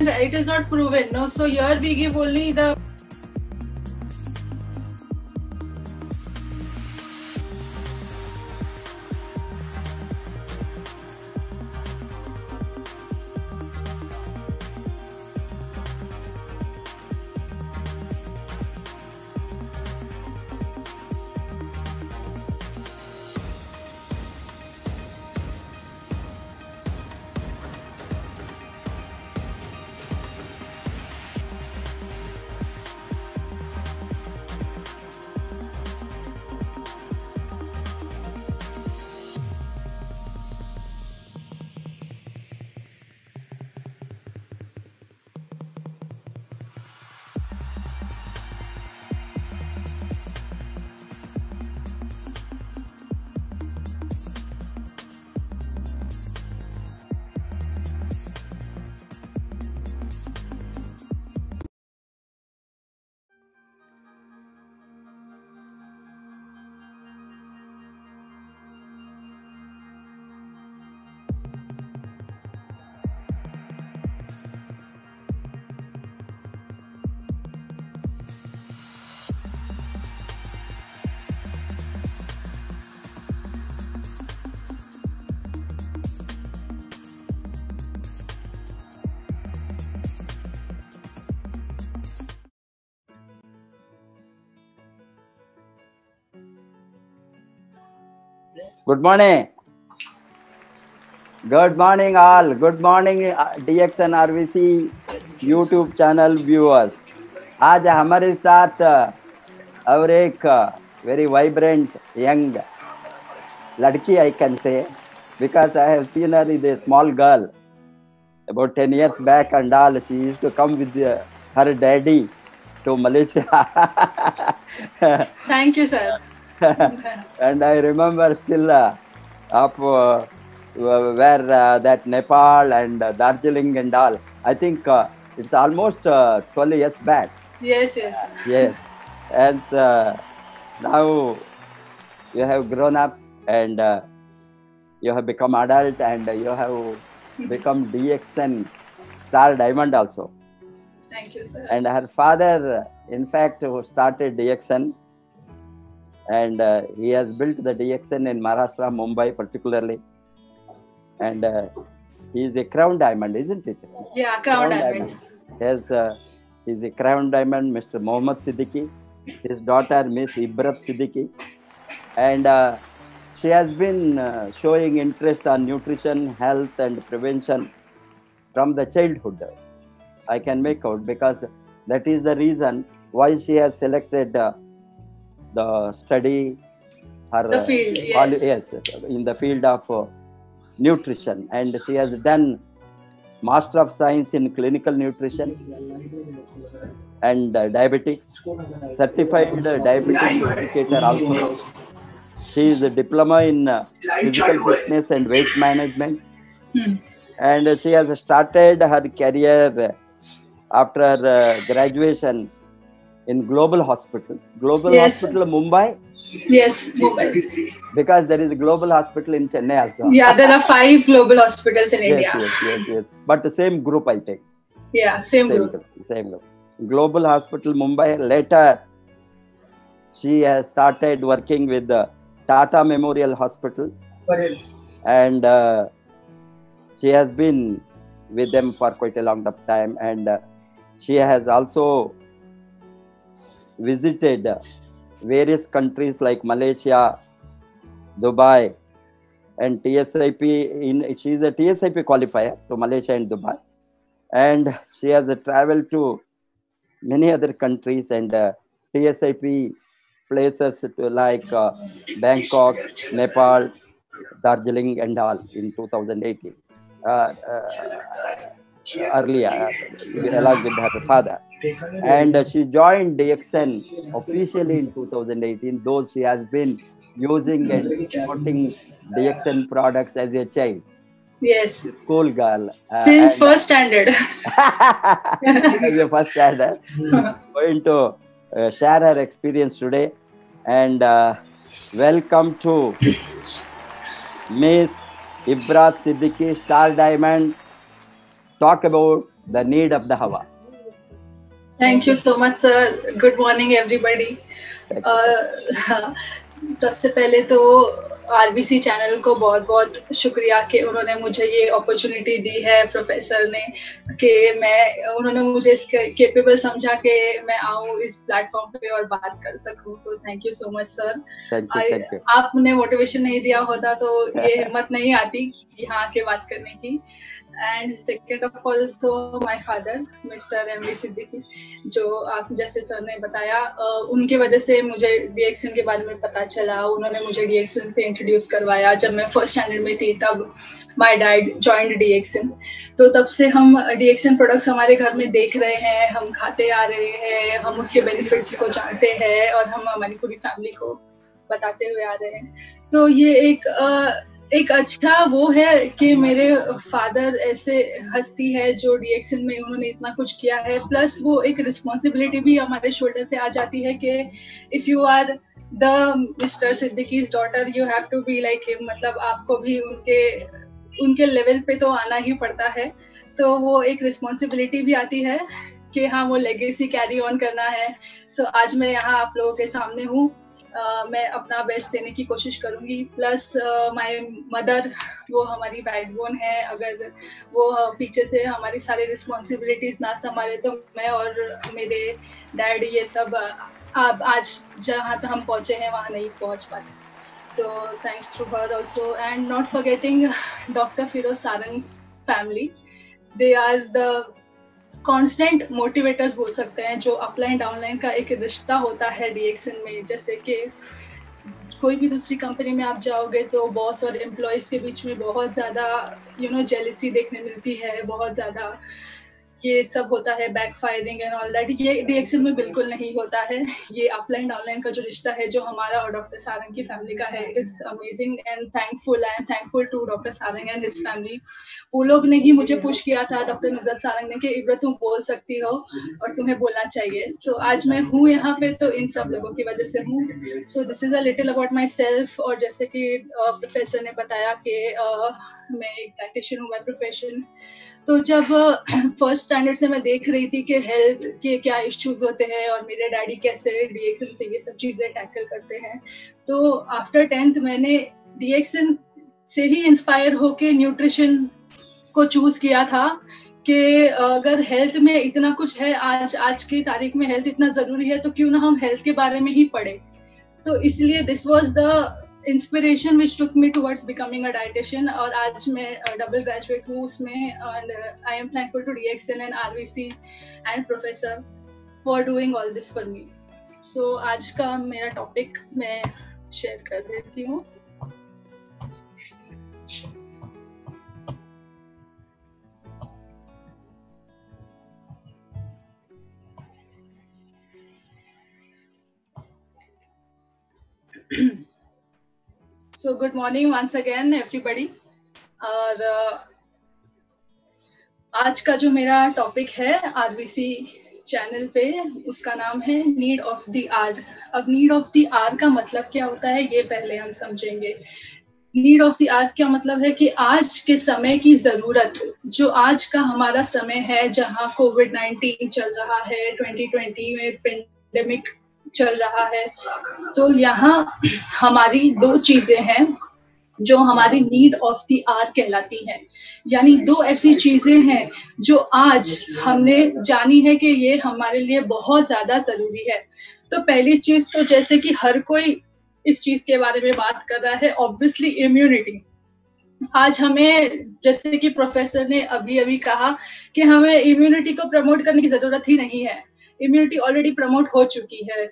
it is not proven. No, so here we give only the. Good morning. Good morning all. Good morning DXN RVC YouTube channel viewers. आज हमारे साथ और एक very vibrant young लड़की I can say because I have seen her as a small girl about 10 years back and all. She used to come with her daddy to Malaysia. Thank you, sir. And I remember still of where that Nepal and Darjeeling and all. I think it's almost 12 years back. Yes. Yes. And now you have grown up and you have become adult and you have become DXN Star Diamond also. Thank you, sir. And her father, in fact, who started DXN, and he has built the DXN in Maharashtra, Mumbai particularly. And he is a crown diamond, isn't it? Yeah, crown diamond. Yes, he's a crown diamond, Mr. Mohammad Siddiqui. His daughter, Miss Ibrat Siddiqui. And she has been showing interest on nutrition, health, and prevention from the childhood. I can make out because that is the reason why she has selected the study, the field, yes. Yes, in the field of nutrition, and she has done Master of Science in Clinical Nutrition and diabetics, certified diabetic educator also. She is a diploma in physical fitness and weight management, and she has started her career after graduation in Global Hospital. Hospital Mumbai? Yes, Mumbai. Because there is a Global Hospital in Chennai also. Yeah, there are 5 global hospitals in India. Yes. But the same group, I think. Yeah, same group. Global Hospital Mumbai. Later, she has started working with the Tata Memorial Hospital. And she has been with them for quite a long time. And she has also visited various countries like Malaysia, Dubai, and TSIP. She is a TSIP qualifier to Malaysia and Dubai. And she has traveled to many other countries and TSIP places like Bangkok, Nepal, Darjeeling and all in 2018. Earlier, along with her father. And she joined DXN officially in 2018, though she has been using and promoting DXN products as a child. Yes. School girl. Since first standard. As a first standard. Going to share her experience today. And welcome to Miss Ibrat Siddiqui, Star Diamond. Talk about the need of the Hawa. Thank you so much, sir. Good morning, everybody. सबसे पहले तो RBC channel को बहुत बहुत शुक्रिया कि उन्होंने मुझे ये अपॉर्चुनिटी दी है, प्रोफेसर ने, कि उन्होंने मुझे इसके केपेबल समझा कि मैं आऊँ इस प्लेटफॉर्म पे और बात कर सकूँ. तो thank you so much sir. आपने मोटिवेशन नहीं दिया होता तो ये हिम्मत नहीं आती यहाँ आके बात करने की. एंड सेकेंड ऑफ ऑल तो my father mister M V Siddiqui, जो आप जैसे सर ने बताया, उनकी वजह से मुझे डीएक्सन के बारे में पता चला. उन्होंने मुझे डीएक्सन से इंट्रोड्यूस करवाया. जब मैं फर्स्ट स्टैंडर्ड में थी तब माय डैड जॉइंड डीएक्सन. तो तब से हम डीएक्सन प्रोडक्ट्स हमारे घर में देख रहे हैं, हम खाते आ रहे हैं, हम उसके बेनिफिट्स को जानते हैं और हम हमारी पूरी फैमिली को बताते हुए आ रहे हैं. तो ये एक अच्छा वो है कि मेरे फादर ऐसे हस्ती है जो डीएक्सन में उन्होंने इतना कुछ किया है. प्लस वो एक रिस्पॉन्सिबिलिटी भी हमारे शोल्डर पे आ जाती है कि if you are the mister Siddiqui's daughter you have to be like him. मतलब आपको भी उनके लेवल पे तो आना ही पड़ता है. तो वो एक रिस्पॉन्सिबिलिटी भी आती है कि हाँ, वो लेगेसी कैरी ऑन करना है. सो आज मैं यहाँ आप लोगों के सामने हूँ. मैं अपना बेस्ट देने की कोशिश करूंगी. प्लस माय मदर, वो हमारी बैकबोन है. अगर वो पीछे से हमारी सारी रिस्पॉन्सिबिलिटीज ना संभाले तो मैं और मेरे डैड ये सब अब आज जहाँ तक हम पहुँचे हैं वहाँ नहीं पहुँच पाते. तो thanks to her also. And not forgetting doctor Firoz Sarang's family. They are the constant motivators बोल सकते हैं. जो अपलाइन डाउनलाइन का एक रिश्ता होता है डीएक्सन में, जैसे कि कोई भी दूसरी कंपनी में आप जाओगे तो बॉस और एम्प्लॉयज के बीच में बहुत ज़्यादा जेलसी देखने मिलती है, बहुत ज़्यादा ये सब होता है, बैकफायरिंग एंड ऑल दैट. ये डीएक्सन में बिल्कुल नहीं होता है. ये अपलाइन डाउनलाइन का जो रिश्ता है जो हमारा और डॉक्टर सारंग की फैमिली का है, it is amazing and thankful. I am thankful to doctor Sarang and his family. वो लोग ने ही मुझे पुश किया था, डॉक्टर नजर सारंग ने, कि इब्रा तुम बोल सकती हो और तुम्हें बोलना चाहिए. तो आज मैं हूँ यहाँ पे तो इन सब लोगों की वजह से हूँ. सो this is a little about my self. और जैसे कि प्रोफेसर ने बताया कि मैं एक डाइटिशियन हूँ बाय प्रोफेशन. तो जब फर्स्ट स्टैंडर्ड से मैं देख रही थी कि हेल्थ के क्या इश्यूज होते हैं और मेरे डैडी कैसे डीएक्सन से ये सब चीज़ें टैकल करते हैं, तो आफ्टर 10th मैंने डीएक्सन से ही इंस्पायर होके न्यूट्रिशन को चूज किया था कि अगर हेल्थ में इतना कुछ है, आज की तारीख में हेल्थ इतना ज़रूरी है, तो क्यों ना हम हेल्थ के बारे में ही पढ़े. तो इसलिए this was the inspiration which took me towards becoming a dietician. और आज मैं डबल ग्रेजुएट हूँ उसमें. And I am thankful to DXN and RVC and professor for doing all this for me. So आज का मेरा टॉपिक मैं share कर देती हूँ. So good morning once again everybody. और आज का जो मेरा टॉपिक है आरबीसी चैनल पे, उसका नाम है नीड ऑफ द आवर. अब नीड ऑफ द आवर का मतलब क्या होता है ये पहले हम समझेंगे. नीड ऑफ द आवर क्या मतलब है कि आज के समय की जरूरत, जो आज का हमारा समय है जहाँ कोविड-19 चल रहा है, 2020 में पेंडेमिक चल रहा है, तो यहाँ हमारी दो चीजें हैं जो हमारी नीड ऑफ द आवर कहलाती हैं. यानी दो ऐसी चीजें हैं जो आज हमने जानी है कि ये हमारे लिए बहुत ज्यादा जरूरी है. तो पहली चीज तो जैसे कि हर कोई इस चीज के बारे में बात कर रहा है, ऑब्वियसली इम्यूनिटी. आज हमें, जैसे कि प्रोफेसर ने अभी कहा, कि हमें इम्यूनिटी को प्रमोट करने की जरूरत ही नहीं है. इम्यूनिटी ऑलरेडी प्रमोट हो चुकी है.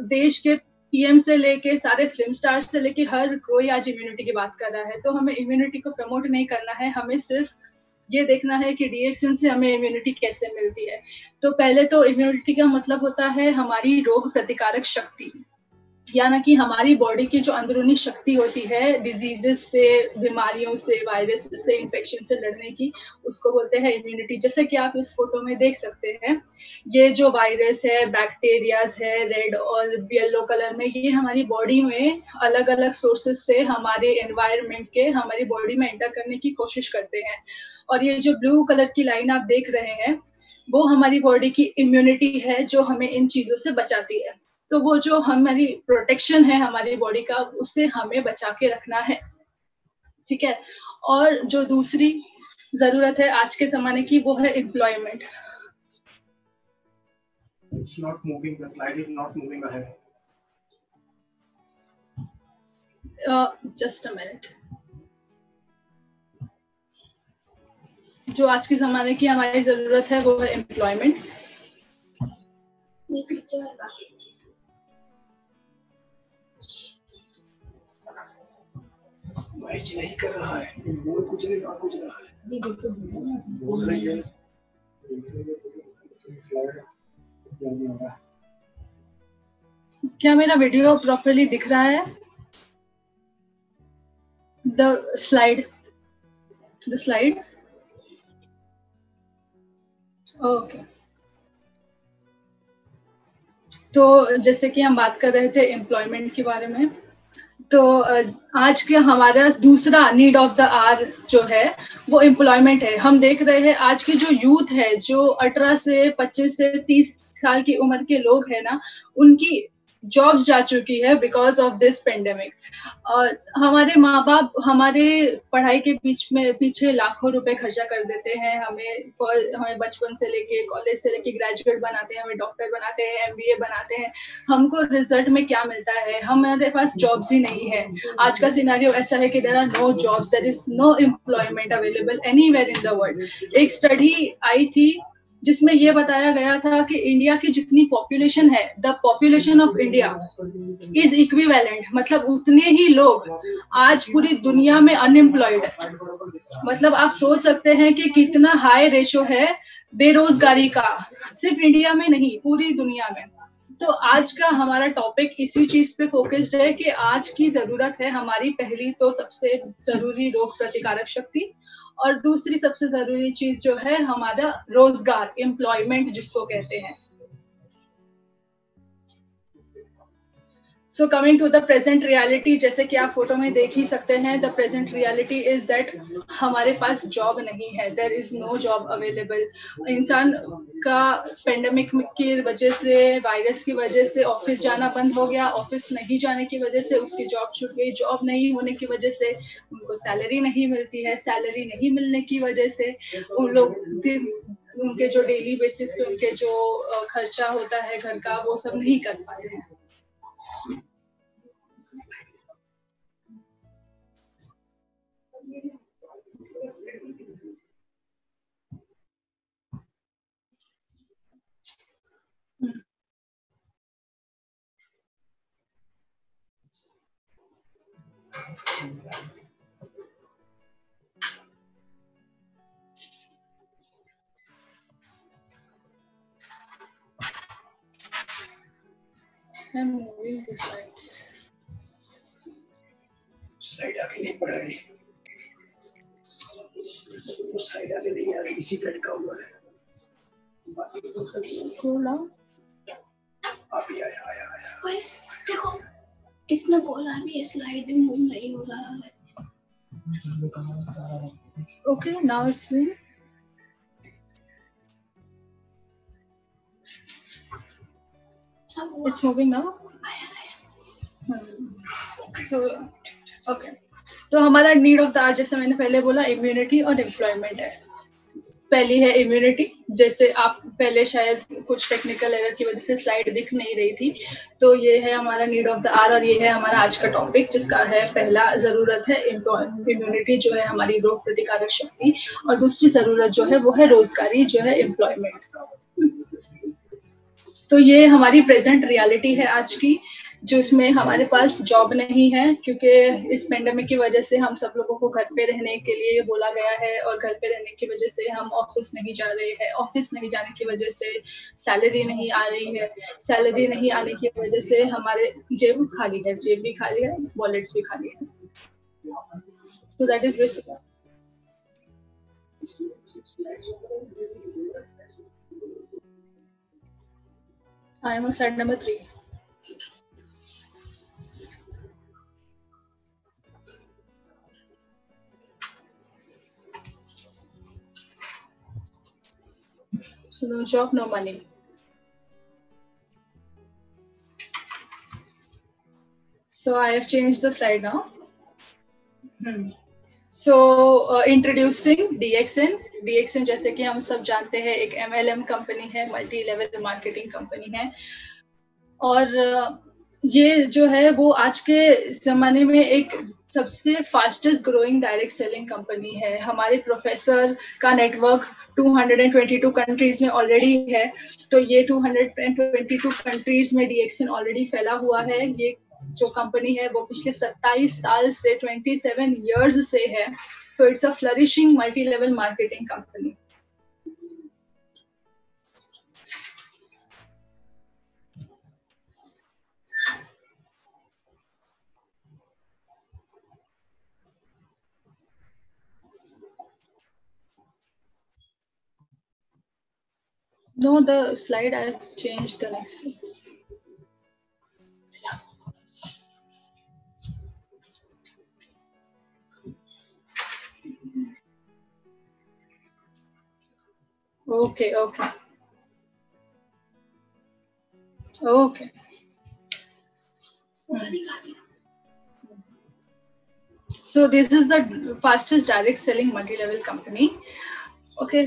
देश के पीएम से लेके सारे फिल्म स्टार्स से लेके हर कोई आज इम्यूनिटी की बात कर रहा है. तो हमें इम्यूनिटी को प्रमोट नहीं करना है, हमें सिर्फ ये देखना है कि डीएक्सन से हमें इम्यूनिटी कैसे मिलती है. तो पहले तो इम्यूनिटी का मतलब होता है हमारी रोग प्रतिकारक शक्ति. यानी कि हमारी बॉडी की जो अंदरूनी शक्ति होती है डिजीजेस से, बीमारियों से, वायरस से, इन्फेक्शन से लड़ने की, उसको बोलते हैं इम्यूनिटी। जैसे कि आप इस फोटो में देख सकते हैं, ये जो वायरस है, बैक्टीरियाज है रेड और येलो कलर में, ये हमारी बॉडी में अलग अलग सोर्सेस से हमारे एनवायरनमेंट के हमारी बॉडी में एंटर करने की कोशिश करते हैं। और ये जो ब्लू कलर की लाइन आप देख रहे हैं, वो हमारी बॉडी की इम्यूनिटी है जो हमें इन चीजों से बचाती है। तो वो जो हमारी प्रोटेक्शन है हमारी बॉडी का, उससे हमें बचा के रखना है, ठीक है। और जो दूसरी जरूरत है आज के जमाने की, वो है employment. It's not moving. The slide is not moving ahead. Just a minute. जो आज के जमाने की हमारी जरूरत है वो है एम्प्लॉयमेंट। मैच नहीं कर रहा है, बोल कुछ नहीं और कुछ रहा है, बोल रही है। क्या मेरा वीडियो प्रॉपर्ली दिख रहा है? The slide okay. तो जैसे कि हम बात कर रहे थे एम्प्लॉयमेंट के बारे में, तो आज के हमारा दूसरा नीड ऑफ द आवर जो है वो एम्प्लॉयमेंट है। हम देख रहे हैं आज की जो यूथ है, जो 18 से 25 से 30 साल की उम्र के लोग हैं ना, उनकी जॉब्स जा चुकी है बिकॉज ऑफ दिस पेंडेमिक। हमारे माँ बाप हमारे पढ़ाई के पीछे लाखों रुपए खर्चा कर देते हैं। हमें बचपन से लेके कॉलेज से लेके ग्रेजुएट बनाते हैं, हमें डॉक्टर बनाते हैं, MBA बनाते हैं। हमको रिजल्ट में क्या मिलता है? हमारे पास जॉब्स ही नहीं है। आज का सिनेरियो ऐसा है कि there are no jobs, there is no employment available anywhere in the world. एक स्टडी आई थी जिसमें ये बताया गया था कि इंडिया की जितनी पॉपुलेशन है, the population of India is equivalent, मतलब उतने ही लोग आज पूरी दुनिया में अनएम्प्लॉयड है। मतलब आप सोच सकते हैं कि कितना हाई रेशो है बेरोजगारी का, सिर्फ इंडिया में नहीं पूरी दुनिया में। तो आज का हमारा टॉपिक इसी चीज पे फोकस्ड है कि आज की जरूरत है हमारी, पहली तो सबसे जरूरी रोग प्रतिकारक शक्ति, और दूसरी सबसे जरूरी चीज जो है हमारा रोजगार, एम्प्लॉयमेंट जिसको कहते हैं। So coming to the present reality, जैसे कि आप फोटो में देख ही सकते हैं, the present reality is that हमारे पास जॉब नहीं है, there is no job available. इंसान का पेंडेमिक की वजह से, वायरस की वजह से ऑफिस जाना बंद हो गया, ऑफिस नहीं जाने की वजह से उसकी जॉब छूट गई, जॉब नहीं होने की वजह से उनको सैलरी नहीं मिलती है, सैलरी नहीं मिलने की वजह से उन लोग उनके जो डेली बेसिस पे उनके जो खर्चा होता है घर का, वो सब नहीं कर पा रहे हैं। I'm moving the slides. Slide आगे नहीं बढ़ रही, तो स्लाइड आगे नहीं आ रही, इसी पे अटका हुआ है। अभी आया। ओए देखो, किसने बोला अभी स्लाइड मूव नहीं हो रहा है? Okay, now it's moving. It's moving now. So okay, तो हमारा नीड ऑफ द आवर, जैसे मैंने पहले बोला, इम्यूनिटी और एम्प्लॉयमेंट है। पहली है इम्यूनिटी, जैसे आप पहले शायद कुछ टेक्निकल एरर की वजह से स्लाइड दिख नहीं रही थी, तो ये है हमारा नीड ऑफ द आवर और ये है हमारा आज का टॉपिक, जिसका है पहला जरूरत है इम्यूनिटी जो है हमारी रोग प्रतिकारक शक्ति, और दूसरी जरूरत जो है वो है रोजगारी जो है एम्प्लॉयमेंट। तो ये हमारी प्रेजेंट रियलिटी है आज की। जिसमें हमारे पास जॉब नहीं है, क्योंकि इस पेंडेमिक की वजह से हम सब लोगों को घर पे रहने के लिए बोला गया है और घर पे रहने की वजह से हम ऑफिस नहीं जा रहे हैं। ऑफिस नहीं जाने की वजह से सैलरी नहीं आ रही है, सैलरी नहीं आने की वजह से हमारे जेब खाली है, जेब भी खाली है, वॉलेट्स भी खाली है। So that is basic. I am on slide number 3. So no job, no money. So I have changed the slide now. So introducing DXN. DXN जैसे कि हम सब जानते हैं एक MLM कंपनी है, मल्टी लेवल मार्केटिंग कंपनी है, और ये जो है वो आज के जमाने में एक सबसे fastest growing direct selling company है। हमारे प्रोफेसर का नेटवर्क 222 कंट्रीज में ऑलरेडी है, तो ये 222 कंट्रीज में DXN ऑलरेडी फैला हुआ है। ये जो कंपनी है वो पिछले 27 साल से 27 years से है। So it's a flourishing multi level marketing company. No, the slide I have changed the next. Okay. So this is the fastest direct selling multi-level company. Okay.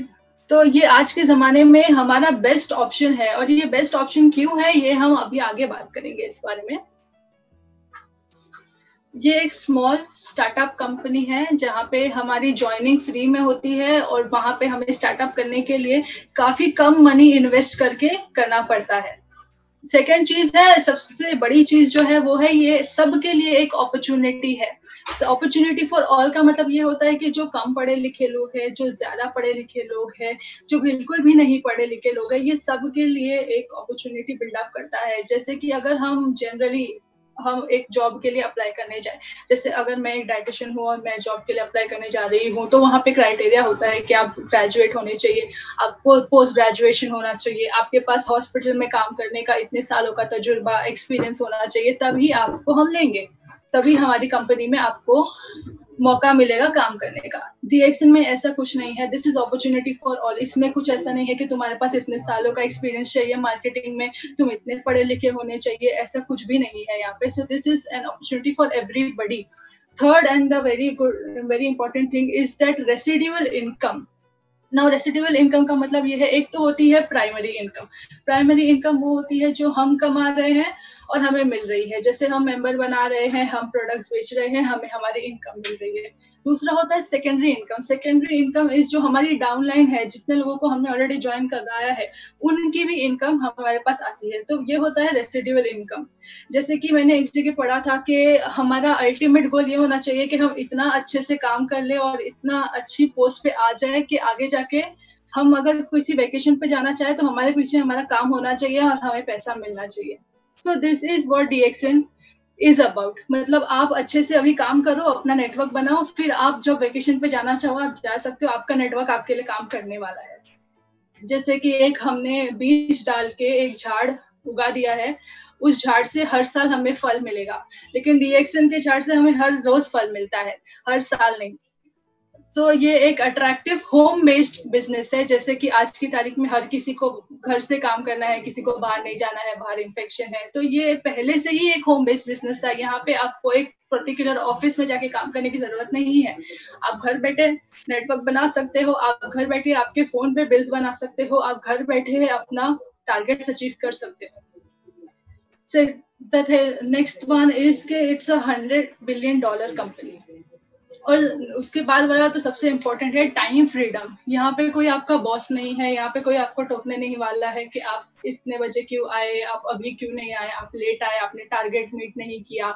तो ये आज के ज़माने में हमारा बेस्ट ऑप्शन है, और ये बेस्ट ऑप्शन क्यों है ये हम अभी आगे बात करेंगे इस बारे में। ये एक स्मॉल स्टार्टअप कंपनी है जहाँ पे हमारी ज्वाइनिंग फ्री में होती है, और वहाँ पे हमें स्टार्टअप करने के लिए काफ़ी कम मनी इन्वेस्ट करके करना पड़ता है। सेकेंड चीज है, सबसे बड़ी चीज जो है वो है ये सबके लिए एक अपॉर्चुनिटी है। अपॉर्चुनिटी फॉर ऑल का मतलब ये होता है कि जो कम पढ़े लिखे लोग हैं, जो ज्यादा पढ़े लिखे लोग हैं, जो बिल्कुल भी नहीं पढ़े लिखे लोग हैं, ये सबके लिए एक अपॉर्चुनिटी बिल्डअप करता है। जैसे कि अगर हम जनरली हम एक जॉब के लिए अप्लाई करने जाए, जैसे अगर मैं एक डाइटिशियन हूँ और मैं जॉब के लिए अप्लाई करने जा रही हूँ, तो वहाँ पे क्राइटेरिया होता है कि आप ग्रेजुएट होने चाहिए, आपको पोस्ट ग्रेजुएशन होना चाहिए, आपके पास हॉस्पिटल में काम करने का इतने सालों का तजुर्बा एक्सपीरियंस होना चाहिए, तभी आपको हम लेंगे, तभी हमारी कंपनी में आपको मौका मिलेगा काम करने का। DXN में ऐसा कुछ नहीं है, this is opportunity for all. इसमें कुछ ऐसा नहीं है कि तुम्हारे पास इतने सालों का एक्सपीरियंस चाहिए मार्केटिंग में, तुम इतने पढ़े लिखे होने चाहिए, ऐसा कुछ भी नहीं है यहाँ पे। सो this is an opportunity for everybody. Third and the very important thing is that residual income. Now residual income का मतलब ये है, एक तो होती है प्राइमरी इनकम। प्राइमरी इनकम वो होती है जो हम कमा रहे हैं और हमें मिल रही है, जैसे हम मेंबर बना रहे हैं, हम प्रोडक्ट्स बेच रहे हैं, हमें हमारी इनकम मिल रही है। दूसरा होता है secondary income. Secondary income is जो हमारी डाउनलाइन है, जितने लोगों को हमने ऑलरेडी ज्वाइन करवाया है उनकी भी इनकम हमारे पास आती है, तो ये होता है रेसिडुअल इनकम। जैसे कि मैंने एक जगह पढ़ा था कि हमारा अल्टीमेट गोल ये होना चाहिए कि हम इतना अच्छे से काम कर ले और इतना अच्छी पोस्ट पे आ जाए कि आगे जाके हम अगर किसी वेकेशन पे जाना चाहे तो हमारे पीछे हमारा काम होना चाहिए और हमें पैसा मिलना चाहिए। सो this is what DXN is about. मतलब आप अच्छे से अभी काम करो, अपना नेटवर्क बनाओ, फिर आप जब वेकेशन पे जाना चाहो आप जा सकते हो, आपका नेटवर्क आपके लिए काम करने वाला है। जैसे कि एक हमने बीज डाल के एक झाड़ उगा दिया है, उस झाड़ से हर साल हमें फल मिलेगा, लेकिन DXN के झाड़ से हमें हर रोज फल मिलता है, हर साल नहीं। तो ये एक अट्रैक्टिव होम बेस्ड बिजनेस है। जैसे कि आज की तारीख में हर किसी को घर से काम करना है, किसी को बाहर नहीं जाना है, बाहर इन्फेक्शन है, तो ये पहले से ही एक होम बेस्ड बिजनेस था। यहाँ पे आपको एक पर्टिकुलर ऑफिस में जाके काम करने की जरूरत नहीं है, आप घर बैठे नेटवर्क बना सकते हो, आप घर बैठे आपके फोन पे बिल्स बना सकते हो, आप घर बैठे अपना टारगेट्स अचीव कर सकते हो। नेक्स्ट वन इज के इट्स $100 billion कंपनी। और उसके बाद वाला तो सबसे इम्पोर्टेंट है टाइम फ्रीडम। यहाँ पे कोई आपका बॉस नहीं है, यहाँ पे कोई आपको टोकने नहीं वाला है कि आप इतने बजे क्यों आए, आप अभी क्यों नहीं आए, आप लेट आए, आपने टारगेट मीट नहीं किया,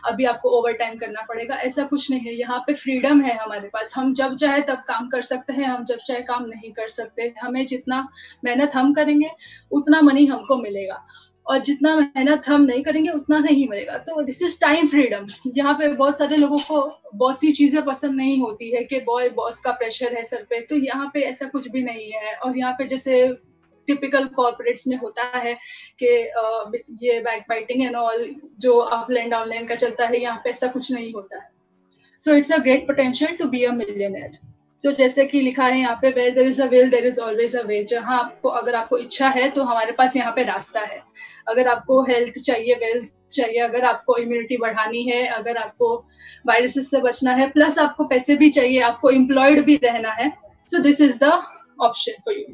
अभी आपको ओवर टाइम करना पड़ेगा। ऐसा कुछ नहीं है, यहाँ पे फ्रीडम है हमारे पास। हम जब चाहे तब काम कर सकते हैं, हम जब चाहे काम नहीं कर सकते। हमें जितना मेहनत हम करेंगे उतना मनी हमको मिलेगा, और जितना मेहनत हम नहीं करेंगे उतना नहीं मिलेगा। तो दिस इज टाइम फ्रीडम। यहाँ पे बहुत सारे लोगों को बॉसी चीजें पसंद नहीं होती है कि बॉस का प्रेशर है सर पे, तो यहाँ पे ऐसा कुछ भी नहीं है। और यहाँ पे जैसे टिपिकल कॉर्पोरेट्स में होता है कि ये बैक बाइटिंग एंड ऑल जो अपलाइन डाउनलाइन का चलता है, यहाँ पे ऐसा कुछ नहीं होता है। So it's a great potential to be a millionaire. So जैसे कि लिखा है यहाँ पे, where there is a will there is always a way. जहाँ आपको, अगर आपको इच्छा है तो हमारे पास यहाँ पे रास्ता है। अगर आपको हेल्थ चाहिए, वेल्थ चाहिए, अगर आपको इम्यूनिटी बढ़ानी है, अगर आपको वायरसेस से बचना है, प्लस आपको पैसे भी चाहिए, आपको एम्प्लॉयड भी रहना है, so this is the option for you.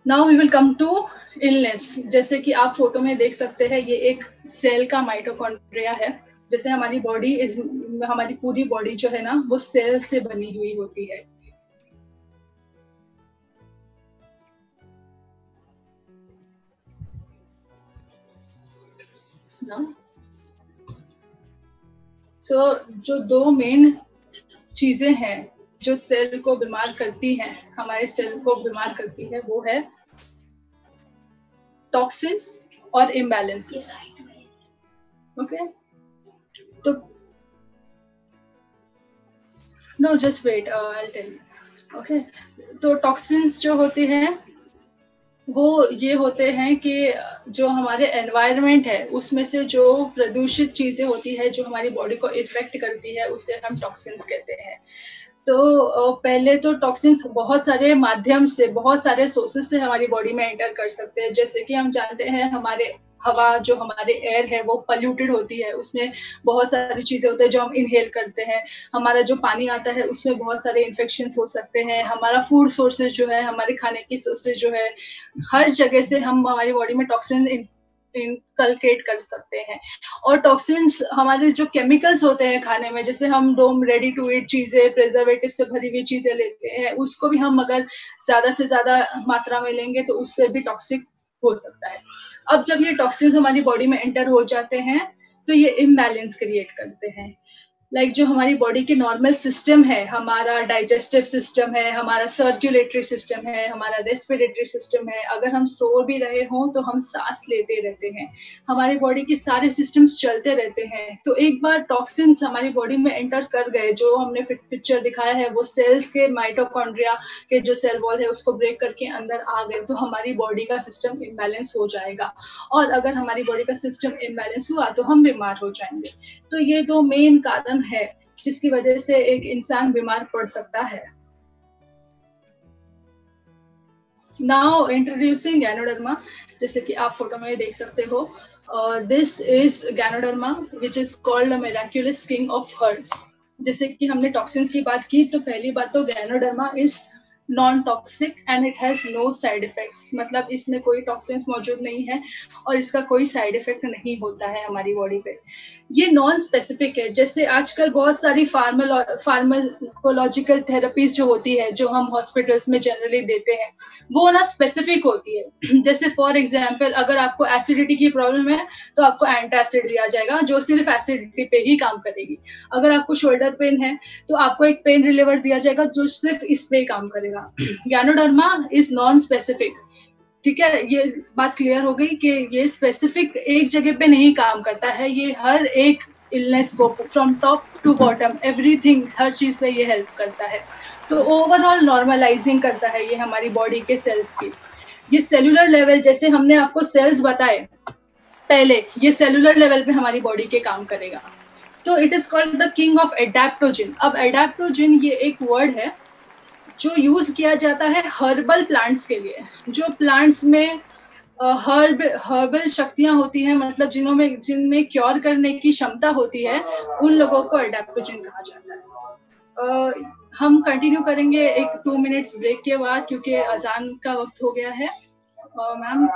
Now we will come to illness. जैसे कि आप फोटो में देख सकते हैं, ये एक सेल का माइटोकॉन्ड्रिया है। जैसे हमारी बॉडी इज, हमारी पूरी बॉडी जो है ना वो सेल से बनी हुई होती है। सो जो दो मेन चीजें हैं जो सेल को बीमार करती हैं, हमारे सेल को बीमार करती है, वो है टॉक्सिन्स और इम्बैलेंसेस। ओके, तो no just wait, I will tell you. Okay, तो टॉक्सिन्स जो होते हैं वो ये होते हैं कि जो हमारे एनवायरनमेंट है उसमें से जो प्रदूषित चीजें होती है जो हमारी बॉडी को इफेक्ट करती है, उसे हम टॉक्सिन्स कहते हैं। तो पहले तो टॉक्सिन्स बहुत सारे माध्यम से, बहुत सारे सोर्सेस से हमारी बॉडी में एंटर कर सकते हैं। जैसे कि हम जानते हैं हमारे हवा, जो हमारे एयर है वो पॉल्यूटेड होती है, उसमें बहुत सारी चीजें होती है जो हम इनहेल करते हैं। हमारा जो पानी आता है उसमें बहुत सारे इन्फेक्शंस हो सकते हैं। हमारा फूड सोर्सेज जो है, हमारे खाने की सोर्सेज जो है, हर जगह से हम हमारी बॉडी में टॉक्सिन इनकलकेट कर सकते हैं। और टॉक्सिन्स हमारे जो केमिकल्स होते हैं खाने में, जैसे हम डोम रेडी टू ईट चीजें, प्रिजर्वेटिव से भरी हुई चीजें लेते हैं, उसको भी हम अगर ज्यादा से ज्यादा मात्रा में लेंगे तो उससे भी टॉक्सिक हो सकता है। अब जब ये टॉक्सिन्स हमारी बॉडी में एंटर हो जाते हैं तो ये इम्बैलेंस क्रिएट करते हैं। लाइक जो हमारी बॉडी के नॉर्मल सिस्टम है, हमारा डाइजेस्टिव सिस्टम है, हमारा सर्कुलेटरी सिस्टम है, हमारा रेस्पिरेटरी सिस्टम है, अगर हम सो भी रहे हों तो हम सांस लेते रहते हैं, हमारी बॉडी के सारे सिस्टम्स चलते रहते हैं। तो एक बार टॉक्सिन्स हमारी बॉडी में एंटर कर गए, जो हमने पिक्चर दिखाया है वो सेल्स के माइटोकॉन्ड्रिया के जो सेल वॉल है उसको ब्रेक करके अंदर आ गए, तो हमारी बॉडी का सिस्टम इम्बैलेंस हो जाएगा। और अगर हमारी बॉडी का सिस्टम इम्बैलेंस हुआ तो हम बीमार हो जाएंगे। तो ये दो मेन कारण है जिसकी वजह से एक इंसान बीमार पड़ सकता है। Now introducing ganoderma. जैसे कि आप फोटो में देख सकते हो, this is ganoderma which is called a miraculous king of herbs. जैसे कि हमने टॉक्सिन्स की बात की, तो पहली बात तो ganoderma is non toxic and it has no side effects. मतलब इसमें कोई टॉक्सिन्स मौजूद नहीं है और इसका कोई साइड इफेक्ट नहीं होता है हमारी बॉडी पे। ये नॉन स्पेसिफिक है। जैसे आजकल बहुत सारी फार्माकोलॉजिकल थेरेपीज जो होती है, जो हम हॉस्पिटल्स में जनरली देते हैं, वो ना स्पेसिफिक होती है। जैसे फॉर एग्जांपल, अगर आपको एसिडिटी की प्रॉब्लम है तो आपको एंटासिड दिया जाएगा जो सिर्फ एसिडिटी पे ही काम करेगी। अगर आपको शोल्डर पेन है तो आपको एक पेन रिलीवर दिया जाएगा जो सिर्फ इस पे काम करेगा। Ganoderma is non specific. ठीक है, ये बात क्लियर हो गई कि ये स्पेसिफिक एक जगह पे नहीं काम करता है, ये हर एक इलनेस को from top to bottom everything, हर चीज पे ये हेल्प करता है। तो ओवरऑल नॉर्मलाइजिंग करता है ये हमारी बॉडी के सेल्स की। ये सेलुलर लेवल, जैसे हमने आपको सेल्स बताए पहले, ये सेलुलर लेवल पे हमारी बॉडी के काम करेगा। तो it is called the king of adaptogen. अब एडेप्टोजिन ये एक वर्ड है जो यूज किया जाता है हर्बल प्लांट्स के लिए। जो प्लांट्स में हर्बल शक्तियां होती हैं, मतलब जिनमें क्योर करने की क्षमता होती है, उन लोगों को एडेप्टोजिन कहा जाता है। हम कंटिन्यू करेंगे एक 2 मिनट्स ब्रेक के बाद, क्योंकि अजान का वक्त हो गया है। Ma'am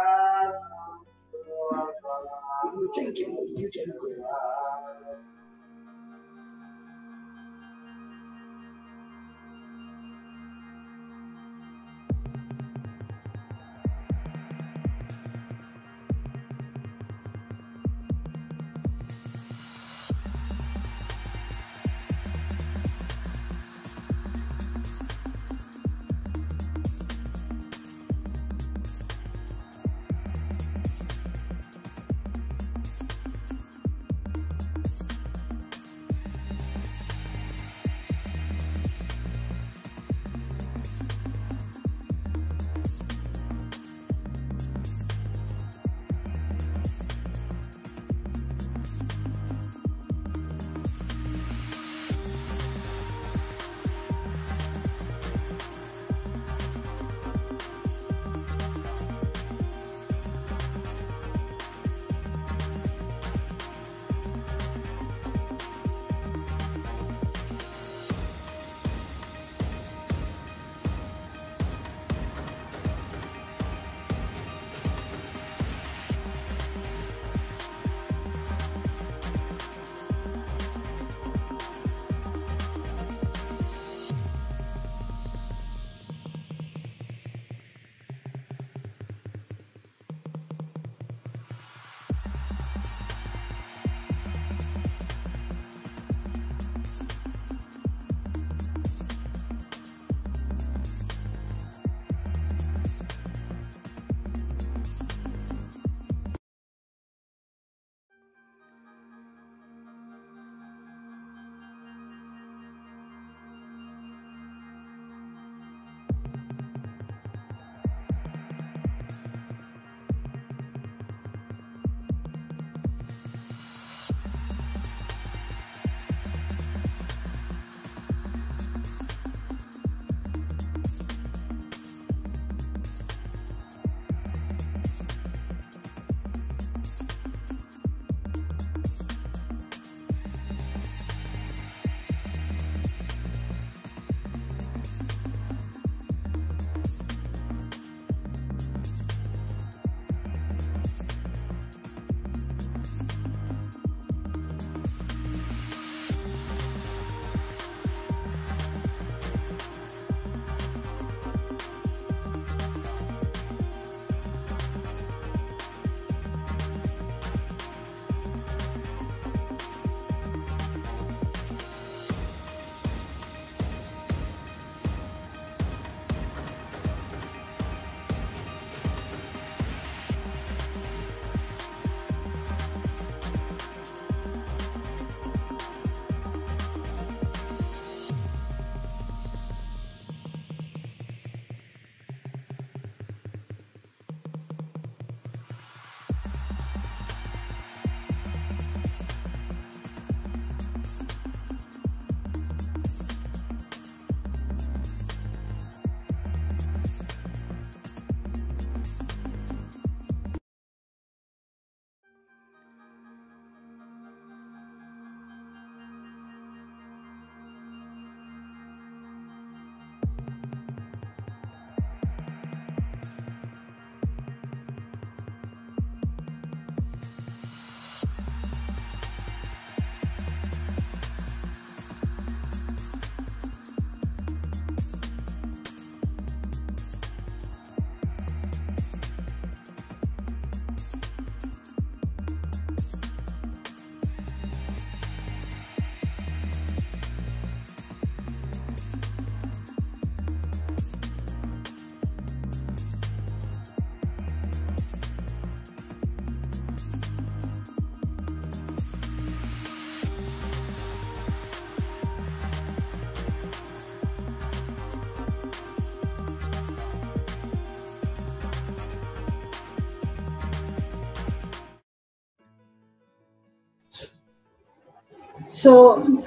so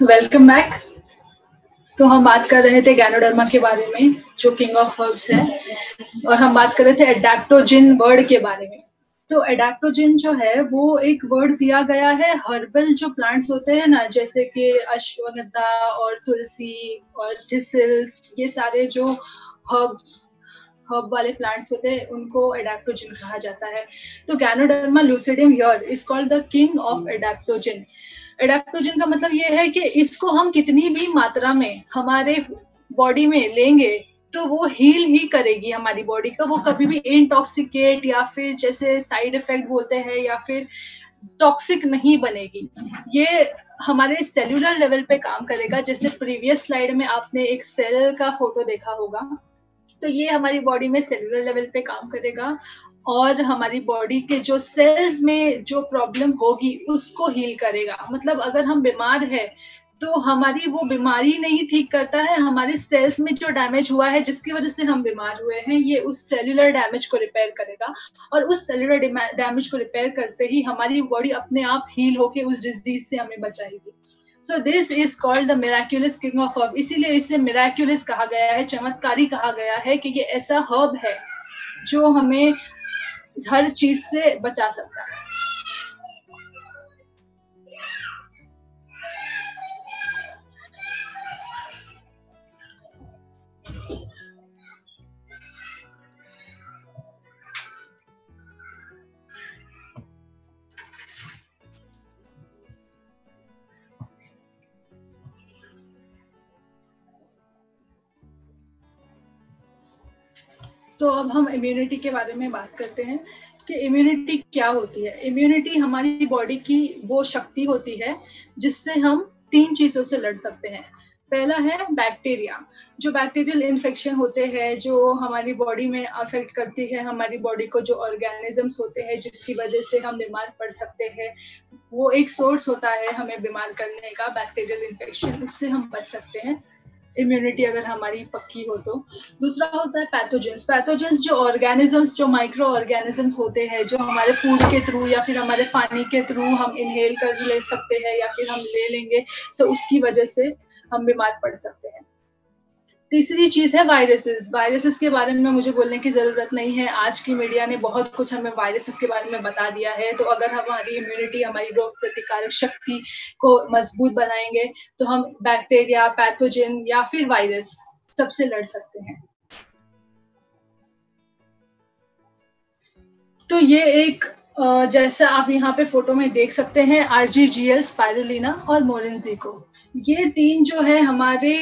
welcome back. तो हम बात कर रहे थे गैनोडर्मा के बारे में, जो किंग ऑफ हर्ब्स है, और हम बात कर रहे थे एडेप्टोजिन वर्ड के बारे में। तो एडेप्टोजिन जो है वो एक वर्ड दिया गया है हर्बल जो प्लांट्स होते हैं ना, जैसे कि अश्वगंधा और तुलसी और थिसल्स, ये सारे जो हर्ब वाले प्लांट्स होते हैं उनको एडेप्टोजिन कहा जाता है। तो ganoderma lucidum here is called the king of adaptogen. Adaptogen का मतलब ये है कि इसको हम कितनी भी मात्रा में हमारे बॉडी में लेंगे तो वो हील ही करेगी हमारी बॉडी का, वो कभी भी इंटॉक्सिकेट या फिर जैसे साइड इफेक्ट बोलते हैं या फिर टॉक्सिक नहीं बनेगी। ये हमारे सेल्यूलर लेवल पे काम करेगा। जैसे प्रीवियस स्लाइड में आपने एक सेल का फोटो देखा होगा, तो ये हमारी बॉडी में सेल्यूलर लेवल पे काम करेगा और हमारी बॉडी के जो सेल्स में जो प्रॉब्लम होगी उसको हील करेगा। मतलब अगर हम बीमार है तो हमारी वो बीमारी नहीं ठीक करता है, हमारे सेल्स में जो डैमेज हुआ है जिसकी वजह से हम बीमार हुए हैं, ये उस सेल्यूलर डैमेज को रिपेयर करेगा। और उस सेल्यूलर डैमेज को रिपेयर करते ही हमारी बॉडी अपने आप हील होके उस डिजीज से हमें बचाएगी। So this is called the miraculous king of herb। इसीलिए इसे miraculous कहा गया है, चमत्कारी कहा गया है कि ये ऐसा हर्ब है जो हमें हर चीज से बचा सकता है। तो अब हम इम्यूनिटी के बारे में बात करते हैं कि इम्यूनिटी क्या होती है। इम्यूनिटी हमारी बॉडी की वो शक्ति होती है जिससे हम 3 चीजों से लड़ सकते हैं। पहला है बैक्टीरिया, जो बैक्टीरियल इन्फेक्शन होते हैं जो हमारी बॉडी में अफेक्ट करती है हमारी बॉडी को, जो ऑर्गेनिजम्स होते हैं जिसकी वजह से हम बीमार पड़ सकते हैं, वो एक सोर्स होता है हमें बीमार करने का, बैक्टीरियल इन्फेक्शन, उससे हम बच सकते हैं इम्यूनिटी अगर हमारी पक्की हो तो। दूसरा होता है पैथोजेंस। पैथोजेंस जो ऑर्गेनिजम्स, जो माइक्रो ऑर्गेनिजम्स होते हैं जो हमारे फूड के थ्रू या फिर हमारे पानी के थ्रू हम इनहेल कर ले सकते हैं या फिर हम ले लेंगे तो उसकी वजह से हम बीमार पड़ सकते हैं। तीसरी चीज है वायरसेस। वायरसेस के बारे में मुझे बोलने की जरूरत नहीं है, आज की मीडिया ने बहुत कुछ हमें वायरसेस के बारे में बता दिया है। तो अगर हमारी इम्यूनिटी, हमारी रोग प्रतिकारक शक्ति को मजबूत बनाएंगे तो हम बैक्टीरिया, पैथोजन या फिर वायरस सबसे लड़ सकते हैं। तो ये एक जैसा आप यहाँ पे फोटो में देख सकते हैं, RGGL, स्पाइरुलिना और मोरिन्जिको, ये 3 जो है हमारे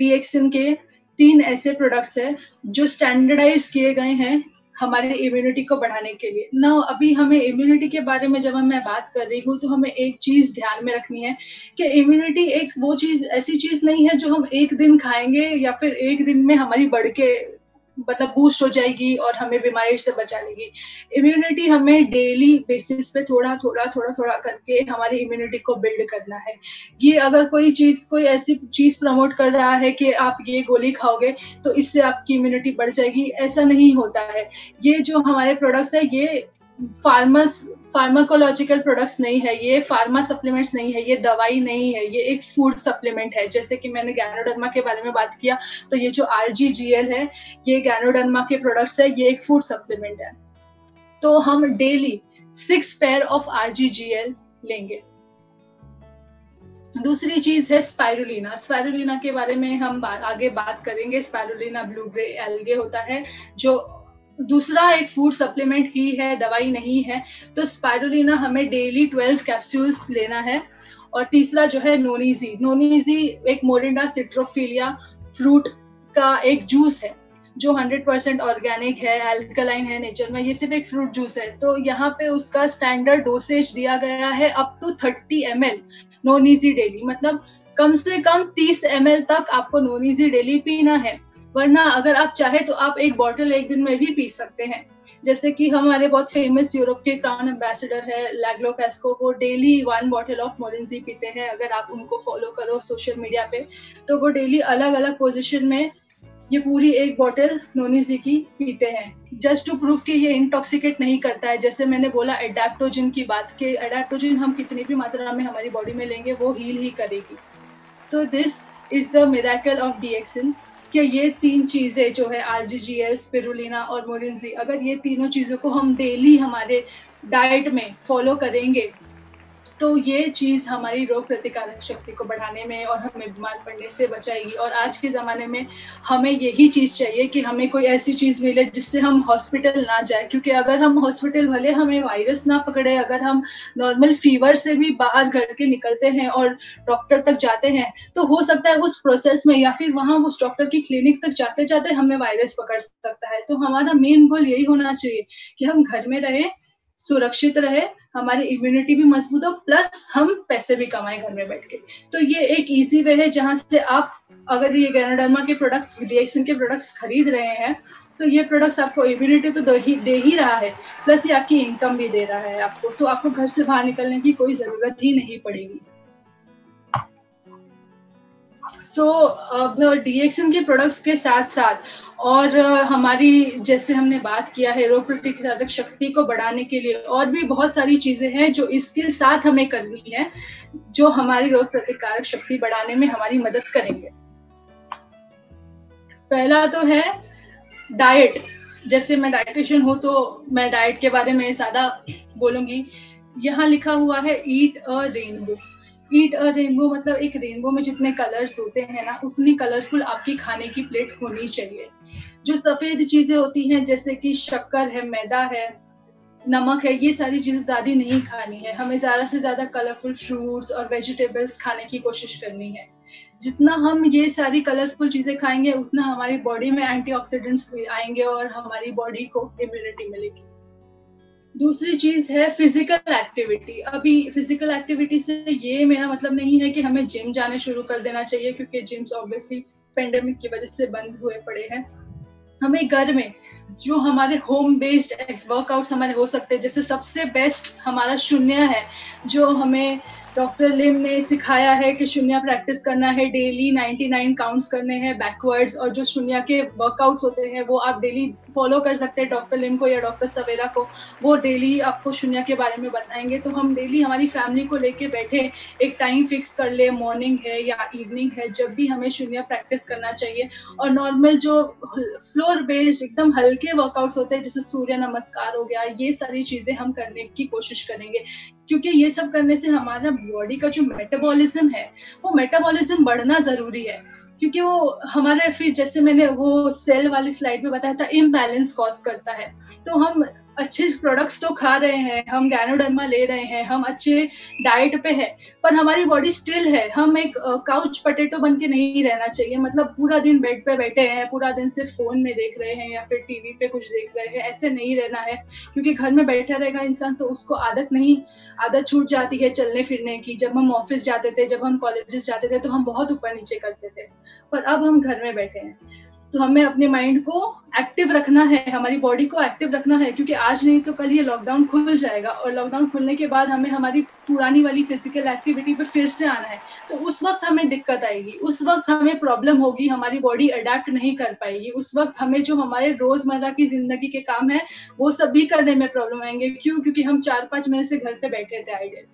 DXN के 3 ऐसे प्रोडक्ट्स हैं जो स्टैंडर्डाइज किए गए हैं हमारे इम्यूनिटी को बढ़ाने के लिए ना। अभी हमें इम्यूनिटी के बारे में जब मैं बात कर रही हूँ तो हमें एक चीज ध्यान में रखनी है कि इम्यूनिटी एक वो चीज, ऐसी चीज नहीं है जो हम एक दिन खाएंगे या फिर एक दिन में हमारी बढ़ के मतलब बूस्ट हो जाएगी और हमें बीमारी से बचा लेगी। इम्यूनिटी हमें डेली बेसिस पे थोड़ा थोड़ा करके हमारी इम्यूनिटी को बिल्ड करना है। ये अगर कोई ऐसी चीज प्रमोट कर रहा है कि आप ये गोली खाओगे तो इससे आपकी इम्यूनिटी बढ़ जाएगी, ऐसा नहीं होता है। ये जो हमारे प्रोडक्ट्स है ये फार्माकोलॉजिकल प्रोडक्ट्स नहीं है, ये फार्मा सप्लीमेंट्स नहीं है, ये दवाई नहीं है, ये एक फूड सप्लीमेंट है। जैसे कि मैंने गैनोडर्मा के बारे में बात किया तो ये जो RGGL है ये गैनोडर्मा के प्रोडक्ट्स है, ये एक फूड सप्लीमेंट है। तो हम डेली 6 पेयर ऑफ RGGL लेंगे। दूसरी चीज है स्पाइरुलिना। स्पाइरुलिना के बारे में हम आगे बात करेंगे। स्पाइरुलिना ब्लू ग्रे एल्गे होता है जो दूसरा एक फूड सप्लीमेंट ही है, दवाई नहीं है। तो स्पाइरुलिना हमें डेली 12 कैप्सूल्स लेना है। और तीसरा जो है नोनीजी। नोनीजी एक मोरिंडा सिट्रोफिलिया फ्रूट का एक जूस है जो 100% ऑर्गेनिक है, अल्कलाइन है नेचर में, ये सिर्फ एक फ्रूट जूस है। तो यहाँ पे उसका स्टैंडर्ड डोसेज दिया गया है अप टू 30 ml नोनीजी डेली, मतलब कम से कम 30 ml तक आपको नोनीजी डेली पीना है। वरना अगर आप चाहे तो आप एक बॉटल एक दिन में भी पी सकते हैं। जैसे कि हमारे बहुत फेमस यूरोप के क्राउन एम्बेसडर है लैग्लो पेस्को, वो डेली 1 बॉटल ऑफ मोरिन्जी पीते हैं। अगर आप उनको फॉलो करो सोशल मीडिया पे तो वो डेली अलग अलग पोजीशन में ये पूरी एक बॉटल नोनी जी की पीते हैं जस्ट टू प्रूव कि ये इंटॉक्सिकेट नहीं करता है। जैसे मैंने बोला एडेप्टोजिन की बात, कि एडेप्टोजिन हम कितनी भी मात्रा में हमारी बॉडी में लेंगे वो हील ही करेगी। तो this is the miracle of DXN कि ये 3 चीज़ें जो है आरजीजीएल, स्पिरुलिना और मोरिंजी, अगर ये तीनों चीज़ों को हम डेली हमारे डाइट में फॉलो करेंगे तो ये चीज़ हमारी रोग प्रतिकारक शक्ति को बढ़ाने में और हमें बीमार पड़ने से बचाएगी। और आज के ज़माने में हमें यही चीज़ चाहिए कि हमें कोई ऐसी चीज़ मिले जिससे हम हॉस्पिटल ना जाए, क्योंकि अगर हम हॉस्पिटल भले हमें वायरस ना पकड़े, अगर हम नॉर्मल फीवर से भी बाहर घर के निकलते हैं और डॉक्टर तक जाते हैं तो हो सकता है उस प्रोसेस में या फिर वहाँ उस डॉक्टर की क्लिनिक तक जाते जाते हमें वायरस पकड़ सकता है। तो हमारा मेन गोल यही होना चाहिए कि हम घर में रहें, सुरक्षित रहे, हमारी इम्यूनिटी भी मजबूत हो, प्लस हम पैसे भी कमाएं घर में बैठ के। तो ये एक इजी वे है जहां से आप अगर ये गैनोडर्मा के प्रोडक्ट्स, डीएक्सिन के प्रोडक्ट्स खरीद रहे हैं तो ये प्रोडक्ट्स आपको इम्यूनिटी तो दे ही रहा है, प्लस ये आपकी इनकम भी दे रहा है आपको। तो आपको घर से बाहर निकलने की कोई जरूरत ही नहीं पड़ेगी। सो अब डीएक्सिन के प्रोडक्ट्स के साथ साथ और हमारी जैसे हमने बात किया है रोग प्रतिकारक शक्ति को बढ़ाने के लिए और भी बहुत सारी चीजें हैं जो इसके साथ हमें करनी है, जो हमारी रोग प्रतिकारक शक्ति बढ़ाने में हमारी मदद करेंगे। पहला तो है डाइट। जैसे मैं डाइटिशियन हूँ तो मैं डाइट के बारे में ज्यादा बोलूंगी। यहाँ लिखा हुआ है ईट अ रेनबो। ईट अ रेनबो मतलब एक रेनबो में जितने कलर्स होते हैं ना, उतनी कलरफुल आपकी खाने की प्लेट होनी चाहिए। जो सफेद चीजें होती हैं जैसे कि शक्कर है, मैदा है, नमक है, ये सारी चीजें ज्यादा नहीं खानी है। हमें ज्यादा से ज्यादा कलरफुल फ्रूट्स और वेजिटेबल्स खाने की कोशिश करनी है। जितना हम ये सारी कलरफुल चीजें खाएंगे उतना हमारी बॉडी में एंटीऑक्सीडेंट्स आएंगे और हमारी बॉडी को इम्यूनिटी मिलेगी। दूसरी चीज है फिजिकल एक्टिविटी। अभी फिजिकल एक्टिविटी से ये मेरा मतलब नहीं है कि हमें जिम जाने शुरू कर देना चाहिए, क्योंकि जिम्स ऑब्वियसली पेंडेमिक की वजह से बंद हुए पड़े हैं। हमें घर में जो हमारे होम बेस्ड वर्कआउट्स हमारे हो सकते हैं, जैसे सबसे बेस्ट हमारा शून्य है, जो हमें डॉक्टर लिम ने सिखाया है कि शून्य प्रैक्टिस करना है, डेली 99 काउंट्स करने हैं बैकवर्ड्स, और जो शून्य के वर्कआउट्स होते हैं वो आप डेली फॉलो कर सकते हैं डॉक्टर लिम को या डॉक्टर सवेरा को। वो डेली आपको शून्य के बारे में बताएंगे। तो हम डेली हमारी फैमिली को लेके बैठे एक टाइम फिक्स कर ले, मॉर्निंग है या इवनिंग है, जब भी हमें शून्य प्रैक्टिस करना चाहिए। और नॉर्मल जो फ्लोर बेस्ड एकदम हल्के वर्कआउट्स होते हैं जैसे सूर्य नमस्कार हो गया, ये सारी चीजें हम करने की कोशिश करेंगे, क्योंकि ये सब करने से हमारा बॉडी का जो मेटाबॉलिज्म है वो मेटाबॉलिज्म बढ़ना जरूरी है। क्योंकि वो हमारे फिर जैसे मैंने वो सेल वाली स्लाइड में बताया था, इम्बैलेंस कॉज करता है। तो हम अच्छे प्रोडक्ट्स तो खा रहे हैं, हम गैनोडर्मा ले रहे हैं, हम अच्छे डाइट पे है, पर हमारी बॉडी स्टिल है। हम एक काउच पोटैटो बन के नहीं रहना चाहिए, मतलब पूरा दिन बेड पे बैठे हैं, पूरा दिन सिर्फ फोन में देख रहे हैं या फिर टीवी पे कुछ देख रहे हैं, ऐसे नहीं रहना है। क्योंकि घर में बैठा रहेगा इंसान तो उसको आदत छूट जाती है चलने फिरने की। जब हम ऑफिस जाते थे, जब हम कॉलेजेस जाते थे तो हम बहुत ऊपर नीचे करते थे, पर अब हम घर में बैठे हैं। तो हमें अपने माइंड को एक्टिव रखना है, हमारी बॉडी को एक्टिव रखना है, क्योंकि आज नहीं तो कल ये लॉकडाउन खुल जाएगा और लॉकडाउन खुलने के बाद हमें हमारी पुरानी वाली फिजिकल एक्टिविटी पे फिर से आना है। तो उस वक्त हमें दिक्कत आएगी, उस वक्त हमें प्रॉब्लम होगी, हमारी बॉडी अडेप्ट नहीं कर पाएगी। उस वक्त हमें जो हमारे रोजमर्रा की जिंदगी के काम है वो सब भी करने में प्रॉब्लम आएंगे। क्यों? क्योंकि हम 4-5 महीने से घर पे बैठे थे आइडियल।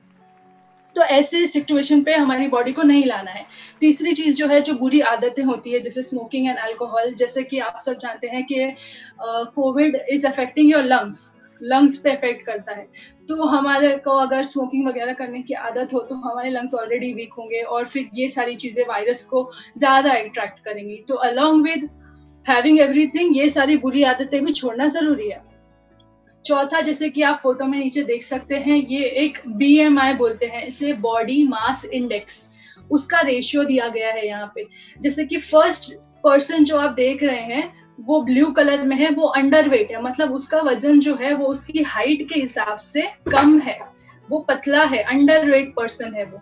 तो ऐसे सिचुएशन पे हमारी बॉडी को नहीं लाना है। तीसरी चीज जो है, जो बुरी आदतें होती है जैसे स्मोकिंग एंड अल्कोहल, जैसे कि आप सब जानते हैं कि Covid is affecting your lungs पे इफेक्ट करता है। तो हमारे को अगर स्मोकिंग वगैरह करने की आदत हो तो हमारे लंग्स ऑलरेडी वीक होंगे और फिर ये सारी चीजें वायरस को ज्यादा अट्रैक्ट करेंगी। तो अलॉन्ग विद हैविंग एवरीथिंग, ये सारी बुरी आदतें भी छोड़ना जरूरी है। चौथा, जैसे कि आप फोटो में नीचे देख सकते हैं, ये एक BMI बोलते हैं इसे, बॉडी मास इंडेक्स, उसका रेशियो दिया गया है यहाँ पे। जैसे कि फर्स्ट पर्सन जो आप देख रहे हैं वो ब्लू कलर में है, वो अंडरवेट है, मतलब उसका वजन जो है वो उसकी हाइट के हिसाब से कम है, वो पतला है, अंडरवेट पर्सन है वो।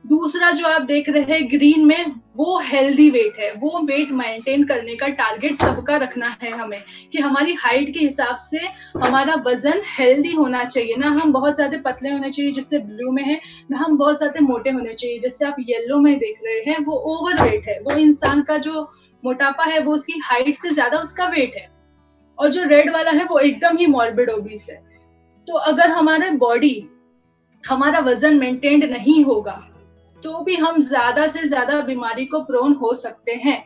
दूसरा जो आप देख रहे हैं ग्रीन में, वो हेल्दी वेट है। वो वेट मेंटेन करने का टारगेट सबका रखना है हमें, कि हमारी हाइट के हिसाब से हमारा वजन हेल्दी होना चाहिए। ना हम बहुत ज्यादा पतले होने चाहिए जिससे ब्लू में है, ना हम बहुत ज्यादा मोटे होने चाहिए जैसे आप येलो में देख रहे हैं, वो ओवर वेट है। वो इंसान का जो मोटापा है वो उसकी हाइट से ज्यादा उसका वेट है। और जो रेड वाला है वो एकदम ही मॉर्बिड ओबीस है। तो अगर हमारे बॉडी, हमारा वजन मेंटेन्ड नहीं होगा तो भी हम ज्यादा से ज्यादा बीमारी को प्रोन हो सकते हैं।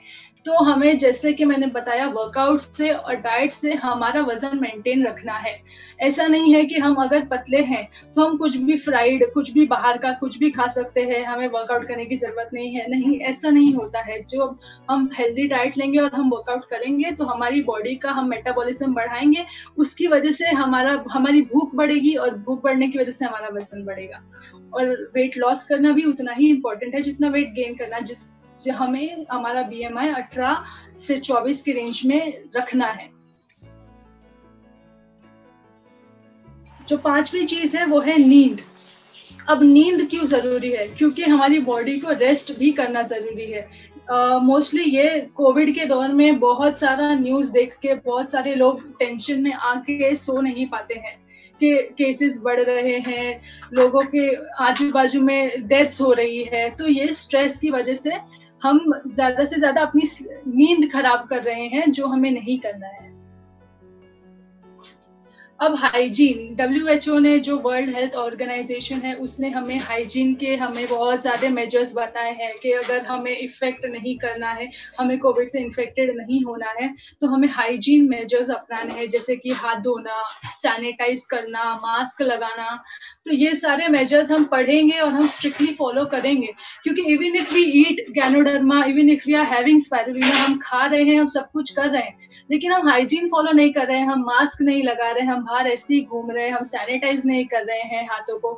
तो हमें, जैसे कि मैंने बताया, वर्कआउट से और डाइट से हमारा वजन मेंटेन रखना है। ऐसा नहीं है कि हम अगर पतले हैं तो हम कुछ भी फ्राइड, कुछ भी बाहर का कुछ भी खा सकते हैं, हमें वर्कआउट करने की जरूरत नहीं है। नहीं, ऐसा नहीं होता है। जो हम हेल्दी डाइट लेंगे और हम वर्कआउट करेंगे तो हमारी बॉडी का हम मेटाबॉलिज्म बढ़ाएंगे, उसकी वजह से हमारी भूख बढ़ेगी और भूख बढ़ने की वजह से हमारा वजन बढ़ेगा। और वेट लॉस करना भी उतना ही इम्पोर्टेंट है जितना वेट गेन करना। हमें हमारा BMI 18 से 24 की रेंज में रखना है। जो पांचवी चीज है वो है नींद। अब नींद क्यों जरूरी है? क्योंकि हमारी बॉडी को रेस्ट भी करना जरूरी है। मोस्टली ये कोविड के दौर में बहुत सारा न्यूज देख के बहुत सारे लोग टेंशन में आके सो नहीं पाते हैं कि केसेस बढ़ रहे हैं, लोगों के आजू बाजू में डेथ्स हो रही है। तो ये स्ट्रेस की वजह से हम ज्यादा से ज्यादा अपनी नींद खराब कर रहे हैं, जो हमें नहीं करना है। अब हाइजीन, WHO ने, जो वर्ल्ड हेल्थ ऑर्गेनाइजेशन है, उसने हमें हाइजीन के बहुत ज्यादा मेजर्स बताए हैं कि अगर हमें इफेक्ट नहीं करना है, हमें कोविड से इन्फेक्टेड नहीं होना है, तो हमें हाइजीन मेजर्स अपनाने हैं, जैसे कि हाथ धोना, सैनिटाइज करना, मास्क लगाना। तो ये सारे मेजर्स हम पढ़ेंगे और हम स्ट्रिक्टली फॉलो करेंगे। क्योंकि even if we eat ganoderma, even if we are having spirulina, हम खा रहे हैं, हम सब कुछ कर रहे हैं, लेकिन हम हाइजीन फॉलो नहीं कर रहे हैं, हम मास्क नहीं लगा रहे हैं, हम बाहर ऐसे ही घूम रहे हैं, हम सैनिटाइज नहीं कर रहे हैं हाथों को,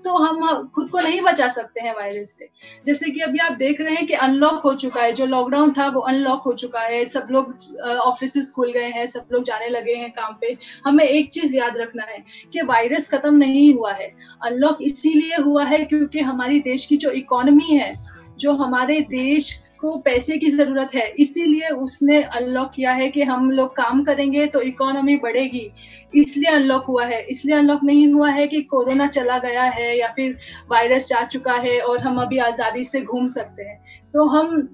तो हम खुद को नहीं बचा सकते हैं वायरस से। जैसे कि अभी आप देख रहे हैं कि अनलॉक हो चुका है, जो लॉकडाउन था वो अनलॉक हो चुका है, सब लोग ऑफिसेस खुल गए हैं, सब लोग जाने लगे हैं काम पे। हमें एक चीज याद रखना है कि वायरस खत्म नहीं हुआ है। अनलॉक इसीलिए हुआ है क्योंकि हमारी देश की जो इकोनॉमी है, जो हमारे देश को पैसे की जरूरत है, इसीलिए उसने अनलॉक किया है कि हम लोग काम करेंगे तो इकोनॉमी बढ़ेगी, इसलिए अनलॉक हुआ है। इसलिए अनलॉक नहीं हुआ है कि कोरोना चला गया है या फिर वायरस जा चुका है और हम अभी आजादी से घूम सकते हैं। तो हम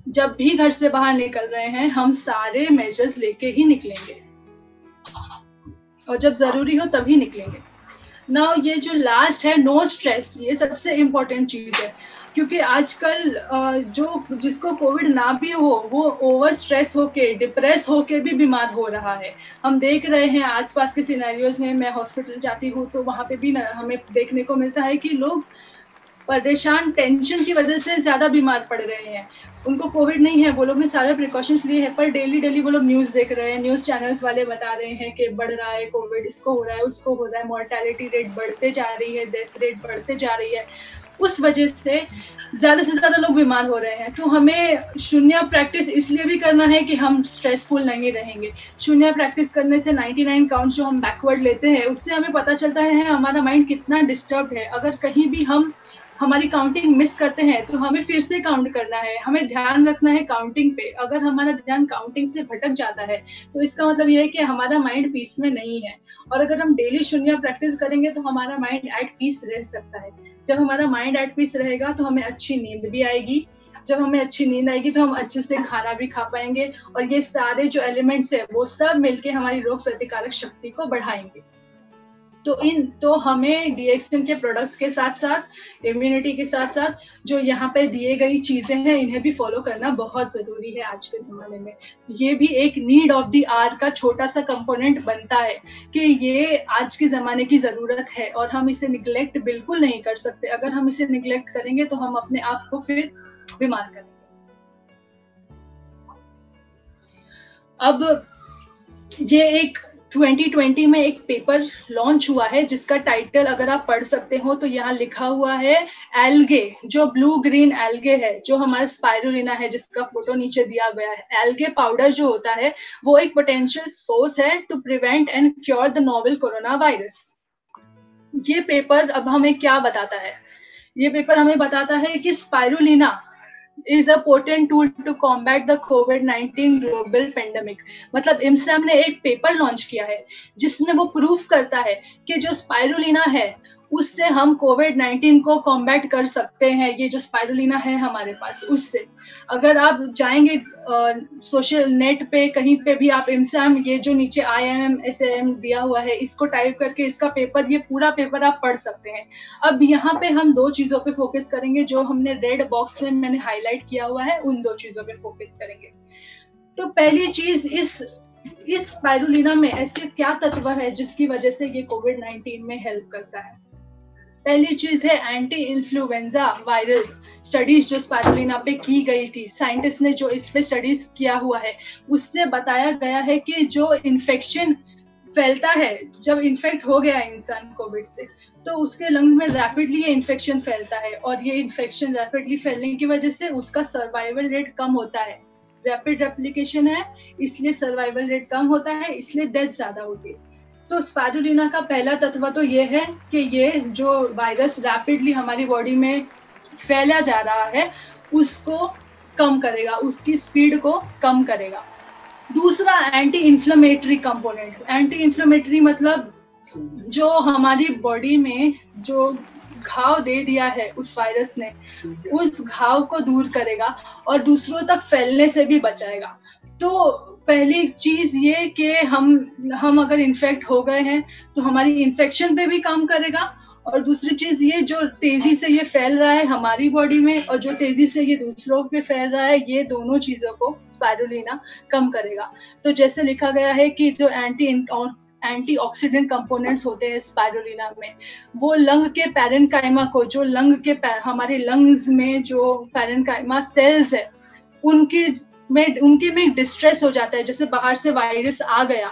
जब भी घर से बाहर निकल रहे हैं, हम सारे मेजर्स लेके ही निकलेंगे और जब जरूरी हो तभी निकलेंगे। नाउ ये जो लास्ट है, नो स्ट्रेस, ये सबसे इम्पोर्टेंट चीज है। क्योंकि आजकल जिसको कोविड ना भी हो, वो ओवर स्ट्रेस होके, डिप्रेस होके भी बीमार हो रहा है। हम देख रहे हैं आसपास के सिनेरियोज में, मैं हॉस्पिटल जाती हूँ तो वहाँ पे भी हमें देखने को मिलता है कि लोग परेशान, टेंशन की वजह से ज्यादा बीमार पड़ रहे हैं। उनको कोविड नहीं है, वो लोग ने सारे प्रिकॉशंस लिए हैं, पर डेली वो लोग न्यूज देख रहे हैं, न्यूज चैनल्स वाले बता रहे हैं कि बढ़ रहा है कोविड, इसको हो रहा है, उसको हो रहा है, मोर्टेलिटी रेट बढ़ते जा रही है, डेथ रेट बढ़ते जा रही है। उस वजह से ज्यादा से ज्यादा लोग बीमार हो रहे हैं। तो हमें शून्य प्रैक्टिस इसलिए भी करना है कि हम स्ट्रेसफुल नहीं रहेंगे। शून्य प्रैक्टिस करने से 99 काउंट जो हम बैकवर्ड लेते हैं, उससे हमें पता चलता है हमारा माइंड कितना डिस्टर्ब है। अगर कहीं भी हम हमारी काउंटिंग मिस करते हैं तो हमें फिर से काउंट करना है, हमें ध्यान रखना है काउंटिंग पे। अगर हमारा ध्यान काउंटिंग से भटक जाता है तो इसका मतलब यह है कि हमारा माइंड पीस में नहीं है। और अगर हम डेली शून्य प्रैक्टिस करेंगे तो हमारा माइंड एट पीस रह सकता है। जब हमारा माइंड एट पीस रहेगा तो हमें अच्छी नींद भी आएगी। जब हमें अच्छी नींद आएगी तो हम अच्छे से खाना भी खा पाएंगे, और ये सारे जो एलिमेंट्स है वो सब मिलके हमारी रोग प्रतिकारक शक्ति को बढ़ाएंगे। तो हमें DXN के प्रोडक्ट्स के साथ साथ, इम्यूनिटी के साथ साथ, जो यहाँ पे दिए गई चीजें हैं, इन्हें भी फॉलो करना बहुत जरूरी है आज के जमाने में। ये भी एक नीड ऑफ द आवर का छोटा सा कंपोनेंट बनता है कि ये आज के जमाने की जरूरत है और हम इसे निग्लेक्ट बिल्कुल नहीं कर सकते। अगर हम इसे निग्लेक्ट करेंगे तो हम अपने आप को फिर बीमार करेंगे। अब ये एक 2020 में एक पेपर लॉन्च हुआ है जिसका टाइटल अगर आप पढ़ सकते हो तो यहाँ लिखा हुआ है एल्गे, जो ब्लू ग्रीन एल्गे है, जो हमारा स्पाइरुलिना है जिसका फोटो नीचे दिया गया है। एल्गे पाउडर जो होता है वो एक पोटेंशियल सोर्स है to prevent and cure the novel corona virus. ये पेपर अब हमें क्या बताता है ये पेपर हमें बताता है कि spirulina is a potent tool to combat the COVID-19 global pandemic। मतलब इम्सैम ने एक पेपर लॉन्च किया है जिसमें वो प्रूफ करता है कि जो स्पाइरुलिना है उससे हम कोविड-19 को कॉम्बैट कर सकते हैं। ये जो स्पाइरुलिना है हमारे पास, उससे अगर आप जाएंगे सोशल नेट पे कहीं पे भी, आप इम्सैम, ये जो नीचे IIM SAM दिया हुआ है, इसको टाइप करके इसका पेपर, ये पूरा पेपर आप पढ़ सकते हैं। अब यहाँ पे हम दो चीजों पे फोकस करेंगे, जो हमने रेड बॉक्स में मैंने हाईलाइट किया हुआ है, उन दो चीजों पे फोकस करेंगे। तो पहली चीज, इस स्पाइरुलिना में ऐसे क्या तत्व है जिसकी वजह से ये कोविड-19 में हेल्प करता है। पहली चीज है एंटी इन्फ्लुएंजा वायरल स्टडीज जो स्पाइरुलिना पे की गई थी। साइंटिस्ट ने जो इस पे स्टडीज किया हुआ है उससे बताया गया है कि जो इन्फेक्शन फैलता है, जब इन्फेक्ट हो गया इंसान कोविड से, तो उसके लंग्स में रैपिडली ये इन्फेक्शन फैलता है, और ये इन्फेक्शन रैपिडली फैलने की वजह से उसका सर्वाइवल रेट कम होता है। रैपिड रेप्लिकेशन है इसलिए सर्वाइवल रेट कम होता है, इसलिए डेथ ज्यादा होती है। तो स्पाइरुलिना का पहला तत्व तो ये है कि ये जो वायरस रैपिडली हमारी बॉडी में फैला जा रहा है उसको कम करेगा, उसकी स्पीड को कम करेगा। दूसरा, anti inflammatory component. Anti inflammatory मतलब जो हमारी बॉडी में जो घाव दे दिया है उस वायरस ने, उस घाव को दूर करेगा और दूसरों तक फैलने से भी बचाएगा। तो पहली चीज ये कि हम अगर इन्फेक्ट हो गए हैं तो हमारी इन्फेक्शन पे भी काम करेगा, और दूसरी चीज ये जो तेजी से ये फैल रहा है हमारी बॉडी में और जो तेजी से ये दूसरों पे फैल रहा है, ये दोनों चीजों को स्पाइरुलिना कम करेगा। तो जैसे लिखा गया है कि जो एंटीऑक्सीडेंट कंपोनेंट्स होते हैं स्पाइरुलिना में, वो लंग के पैरेन्काइमा को, जो हमारे लंग्स में जो पैरेन्काइमा सेल्स है उनके में डिस्ट्रेस हो जाता है। जैसे बाहर से वायरस आ गया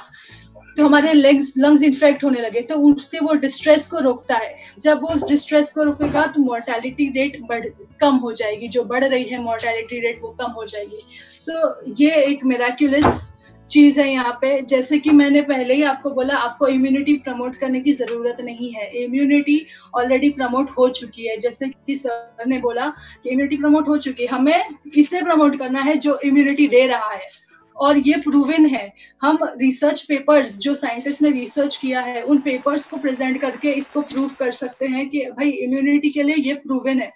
तो हमारे लंग्स इन्फेक्ट होने लगे, तो उसके वो डिस्ट्रेस को रोकता है। जब वो उस डिस्ट्रेस को रोकेगा तो मोर्टेलिटी रेट कम हो जाएगी, जो बढ़ रही है मोर्टेलिटी रेट वो कम हो जाएगी। सो ये एक मिराक्युलस चीज है यहाँ पे। जैसे कि मैंने पहले ही आपको बोला, आपको इम्यूनिटी प्रमोट करने की जरूरत नहीं है, इम्यूनिटी ऑलरेडी प्रमोट हो चुकी है। जैसे कि सर ने बोला कि इम्यूनिटी प्रमोट हो चुकी है, हमें इसे प्रमोट करना है जो इम्यूनिटी दे रहा है, और ये प्रूवन है। हम रिसर्च पेपर्स, जो साइंटिस्ट ने रिसर्च किया है, उन पेपर्स को प्रेजेंट करके इसको प्रूव कर सकते हैं कि भाई इम्यूनिटी के लिए ये प्रूवन है।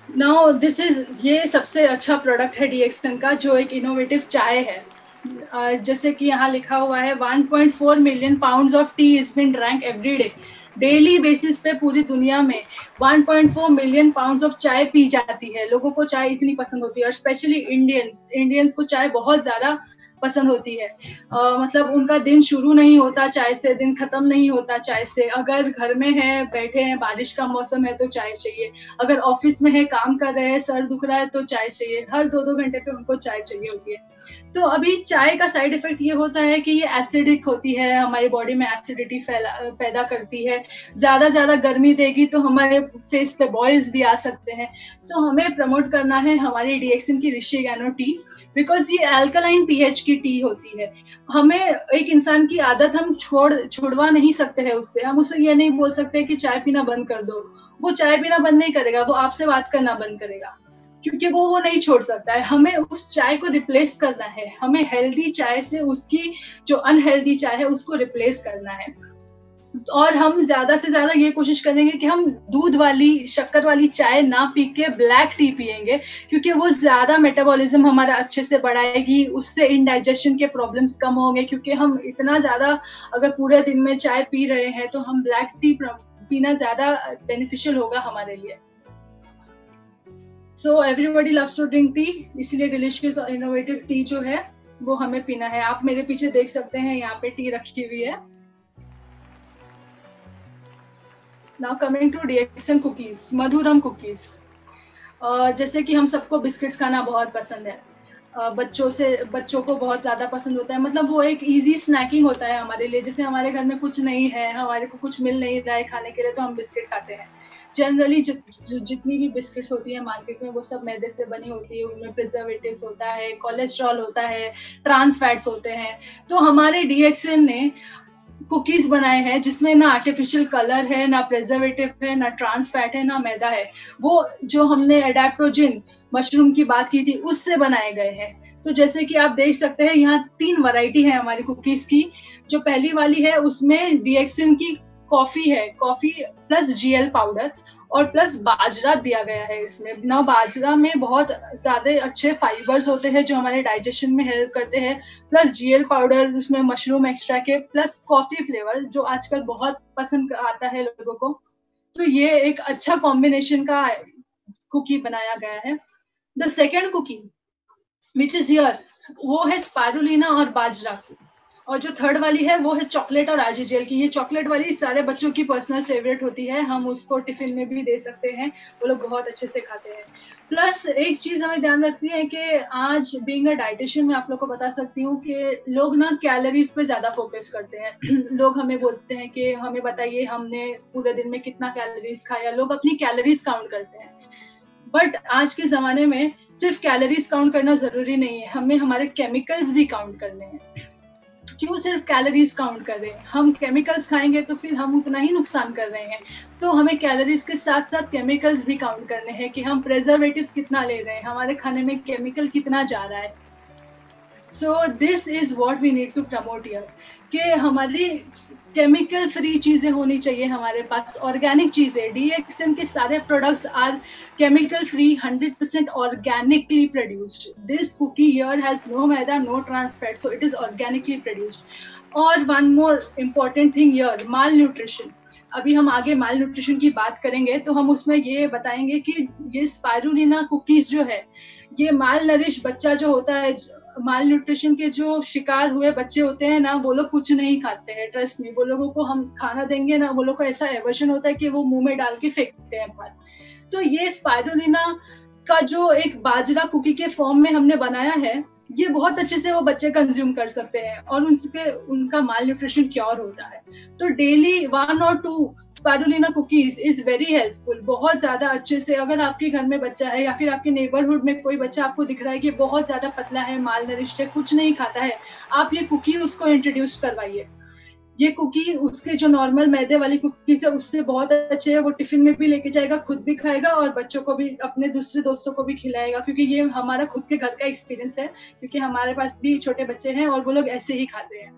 नाउ दिस इज, ये सबसे अच्छा प्रोडक्ट है डीएक्सन का, जो एक इनोवेटिव चाय है। जैसे कि यहाँ लिखा हुआ है 1.4 million pounds of tea is been drank every day. Daily basis पे पूरी दुनिया में 1.4 मिलियन पाउंड्स ऑफ चाय पी जाती है। लोगों को चाय इतनी पसंद होती है, और स्पेशली इंडियंस को चाय बहुत ज्यादा पसंद होती है। मतलब उनका दिन शुरू नहीं होता चाय से, दिन खत्म नहीं होता चाय से। अगर घर में है, बैठे हैं, बारिश का मौसम है तो चाय चाहिए, अगर ऑफिस में है, काम कर रहे हैं, सर दुख रहा है तो चाय चाहिए, हर 2-2 घंटे पे उनको चाय चाहिए होती है। तो अभी चाय का साइड इफेक्ट ये होता है कि ये एसिडिक होती है, हमारी बॉडी में एसिडिटी पैदा करती है। ज्यादा गर्मी देगी तो हमारे फेस पे बॉयल्स भी आ सकते हैं। सो हमें प्रमोट करना है हमारी डीएक्सन की रिशिगानो टी, बिकॉज ये अल्कलाइन पीएच की टी होती है। हमें एक इंसान की आदत हम छुड़वा नहीं सकते हैं उससे। हम उसे ये नहीं बोल सकते कि चाय पीना बंद कर दो, वो चाय पीना बंद नहीं करेगा, वो आपसे बात करना बंद करेगा, क्योंकि वो नहीं छोड़ सकता है। हमें उस चाय को रिप्लेस करना है, हमें हेल्दी चाय से उसकी जो अनहेल्दी चाय है उसको रिप्लेस करना है। और हम ज्यादा से ज्यादा ये कोशिश करेंगे कि हम दूध वाली, शक्कर वाली चाय ना पी के ब्लैक टी पियेंगे, क्योंकि वो ज्यादा मेटाबॉलिज्म हमारा अच्छे से बढ़ाएगी, उससे इंडाइजेशन के प्रॉब्लम्स कम होंगे। क्योंकि हम इतना ज्यादा अगर पूरे दिन में चाय पी रहे हैं तो हम ब्लैक टी पीना ज्यादा बेनिफिशियल होगा हमारे लिए। So everybody loves to drink tea, इसलिए डिलिशियस और इनोवेटिव टी जो है वो हमें पीना है। आप मेरे पीछे देख सकते हैं, यहाँ पे टी रखी हुई है। Now coming to डीएक्सन cookies, Madhuram cookies. जैसे कि हम सबको बिस्किट्स खाना बहुत पसंद है, बच्चों को बहुत ज़्यादा पसंद होता है। मतलब वो एक इजी स्नैकिंग होता है हमारे लिए। जैसे हमारे घर में कुछ नहीं है, हमारे को कुछ मिल नहीं रहा है खाने के लिए, तो हम बिस्किट खाते हैं। जनरली जितनी भी बिस्किट्स होती है मार्केट में वो सब मैदे से बनी होती है, उनमें प्रिजर्वेटिव्स होता है, कोलेस्ट्रॉल होता है, ट्रांस फैट्स होते हैं। तो हमारे डीएक्सन ने कुकीज बनाए हैं जिसमें ना आर्टिफिशियल कलर है, ना प्रिजर्वेटिव है, ना ट्रांस फैट है, ना मैदा है। वो जो हमने एडाप्टोजिन मशरूम की बात की थी उससे बनाए गए हैं। तो जैसे कि आप देख सकते हैं यहाँ 3 वैरायटी है हमारी कुकीज की। जो पहली वाली है उसमें डीएक्सिन की कॉफी है, कॉफी प्लस जीएल पाउडर और प्लस बाजरा दिया गया है इसमें ना। बाजरा में बहुत ज्यादा अच्छे फाइबर्स होते हैं जो हमारे डाइजेशन में हेल्प करते हैं, प्लस जीएल पाउडर उसमें मशरूम एक्सट्रैक्ट है, प्लस कॉफी फ्लेवर जो आजकल बहुत पसंद आता है लोगों को। तो ये एक अच्छा कॉम्बिनेशन का कुकी बनाया गया है। The second cookie which is here वो है स्पारुलिना और बाजरा, और जो थर्ड वाली है वो है चॉकलेट और आजीजेल की। ये चॉकलेट वाली सारे बच्चों की पर्सनल फेवरेट होती है, हम उसको टिफिन में भी दे सकते हैं, वो लोग बहुत अच्छे से खाते हैं। प्लस एक चीज हमें ध्यान रखनी है कि आज बीइंग अ डाइटिशियन मैं आप लोग को बता सकती हूँ कि लोग ना कैलोरीज पे ज्यादा फोकस करते हैं। लोग हमें बोलते हैं कि हमें बताइए हमने पूरे दिन में कितना कैलोरीज खाया, लोग अपनी कैलोरीज काउंट करते हैं। बट आज के जमाने में सिर्फ कैलोरीज काउंट करना जरूरी नहीं है, हमें हमारे केमिकल्स भी काउंट करने हैं। क्यों सिर्फ कैलोरीज काउंट कर रहे हैं? हम केमिकल्स खाएंगे तो फिर हम उतना ही नुकसान कर रहे हैं। तो हमें कैलोरीज के साथ साथ केमिकल्स भी काउंट करने हैं कि हम प्रिजर्वेटिव्स कितना ले रहे हैं, हमारे खाने में केमिकल कितना जा रहा है। So this is what we need to promote here कि हमारी केमिकल फ्री चीजें होनी चाहिए हमारे पास, ऑर्गेनिक चीजें। डीएक्सएन के सारे products are chemical free, 100% organically produced. This cookie here has no maida, no trans fat, so it is organically produced. और one more important thing here, malnutrition. अभी हम आगे माल न्यूट्रिशन की बात करेंगे तो हम उसमें ये बताएंगे कि ये स्पारुलिना कुकीज जो है, ये माल नरिश बच्चा जो होता है, माल न्यूट्रिशन के जो शिकार हुए बच्चे होते हैं ना, वो लोग कुछ नहीं खाते हैं। ट्रस्ट मी, वो लोगों को हम खाना देंगे ना, वो लोग को ऐसा एवर्जन होता है कि वो मुंह में डाल के फेंकते हैं बाहर। तो ये स्पारुलिना का जो एक बाजरा कुकी के फॉर्म में हमने बनाया है, ये बहुत अच्छे से वो बच्चे कंज्यूम कर सकते हैं और उनका माल न्यूट्रिशन क्योर होता है। तो daily 1 or 2 spirulina cookies is very helpful, बहुत ज्यादा अच्छे से। अगर आपके घर में बच्चा है या फिर आपके नेबरहुड में कोई बच्चा आपको दिख रहा है कि बहुत ज्यादा पतला है, माल नरिश्ड है, कुछ नहीं खाता है, आप ये कुकी उसको इंट्रोड्यूस करवाइए। ये कुकी उसके जो नॉर्मल मैदे वाली कुकीज है उससे बहुत अच्छे है, वो टिफिन में भी लेके जाएगा, खुद भी खाएगा और बच्चों को भी, अपने दूसरे दोस्तों को भी खिलाएगा। क्योंकि ये हमारा खुद के घर का एक्सपीरियंस है, क्योंकि हमारे पास भी छोटे बच्चे हैं और वो लोग ऐसे ही खाते हैं।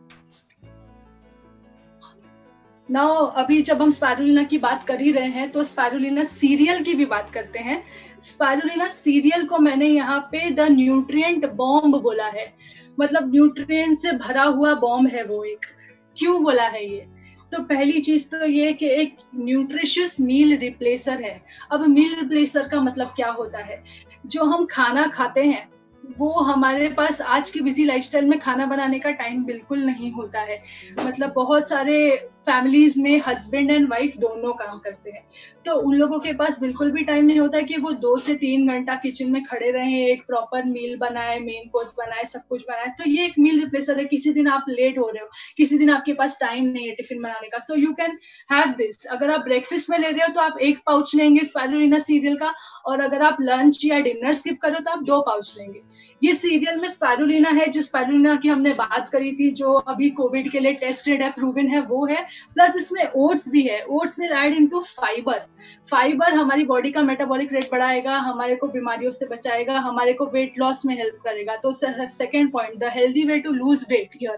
नाउ अभी जब हम स्पारुलिना की बात कर ही रहे हैं तो स्पारुलिना सीरियल की भी बात करते हैं। स्पारुलिना सीरियल को मैंने यहाँ पे द न्यूट्रिएंट बॉम्ब बोला है, मतलब न्यूट्रिएंट से भरा हुआ बॉम्ब है वो एक। क्यों बोला है ये? तो पहली चीज तो ये कि एक न्यूट्रिशियस मील रिप्लेसर है। अब मील रिप्लेसर का मतलब क्या होता है? जो हम खाना खाते हैं वो हमारे पास आज की बिजी लाइफस्टाइल में खाना बनाने का टाइम बिल्कुल नहीं होता है। मतलब बहुत सारे फैमिलीज में हस्बैंड एंड वाइफ दोनों काम करते हैं, तो उन लोगों के पास बिल्कुल भी टाइम नहीं होता है कि वो 2 से 3 घंटा किचन में खड़े रहें, एक प्रॉपर मील बनाए, मेन कोर्स बनाए, सब कुछ बनाए। तो ये एक मील रिप्लेसर है। किसी दिन आप लेट हो रहे हो, किसी दिन आपके पास टाइम नहीं है टिफिन बनाने का, so you can have this. अगर आप ब्रेकफास्ट में ले रहे हो तो आप 1 पाउच लेंगे स्पारुलिना सीरियल का, और अगर आप लंच या डिनर स्किप करो तो आप 2 पाउच लेंगे। ये सीरियल में स्पारुलिना है, जो स्पारुलिना की हमने बात करी थी, जो अभी कोविड के लिए टेस्टेड है, प्रूवन है, वो है। प्लस इसमें ओट्स भी है। Oats will add into fibre. Fibre हमारी बॉडी का मेटाबॉलिक रेट बढ़ाएगा, हमारे को बीमारियों से बचाएगा, हमारे को वेट लॉस में हेल्प करेगा। तो second point, the healthy way to lose weight here.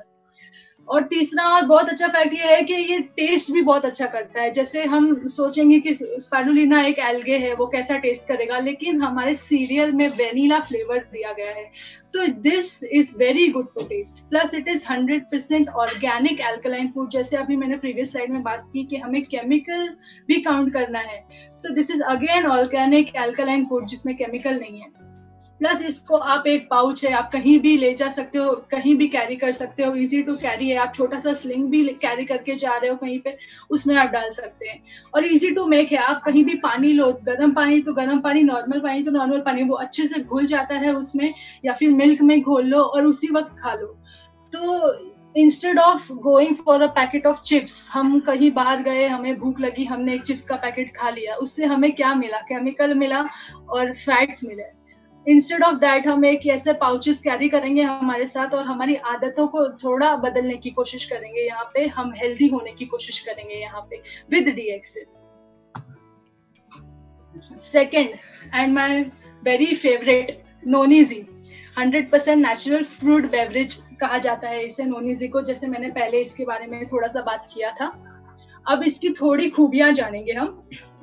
और तीसरा और बहुत अच्छा फैक्ट ये है कि ये टेस्ट भी बहुत अच्छा करता है। जैसे हम सोचेंगे कि स्पारुलिना एक एल्गे है, वो कैसा टेस्ट करेगा, लेकिन हमारे सीरियल में वेनिला फ्लेवर दिया गया है, तो this is very good to taste. Plus it is 100% organic alkaline food. जैसे अभी मैंने प्रीवियस स्लाइड में बात की कि हमें केमिकल भी काउंट करना है, तो this is again organic alkaline food जिसमें केमिकल नहीं है। प्लस इसको आप एक पाउच है, आप कहीं भी ले जा सकते हो, कहीं भी कैरी कर सकते हो, इजी टू कैरी है। आप छोटा सा स्लिंग भी कैरी करके जा रहे हो कहीं पे, उसमें आप डाल सकते हैं। और इजी टू मेक है। आप कहीं भी पानी लो, गर्म पानी तो गर्म पानी, नॉर्मल पानी तो नॉर्मल पानी, वो अच्छे से घुल जाता है उसमें, या फिर मिल्क में घोल लो और उसी वक्त खा लो। तो instead of going for a packet of chips, हम कहीं बाहर गए, हमें भूख लगी, हमने एक चिप्स का पैकेट खा लिया, उससे हमें क्या मिला? केमिकल मिला और फैट्स मिले। इंस्टेड ऑफ दैट हम एक ऐसे पाउचेस कैरी करेंगे हमारे साथ और हमारी आदतों को थोड़ा बदलने की कोशिश करेंगे। यहाँ पे हम हेल्दी होने की कोशिश करेंगे यहाँ पे with DXN। Second and my very favourite, Nonigy, 100% natural fruit beverage कहा जाता है इसे, नोनीजी को, जैसे मैंने पहले इसके बारे में थोड़ा सा बात किया था। अब इसकी थोड़ी खूबियां जानेंगे हम।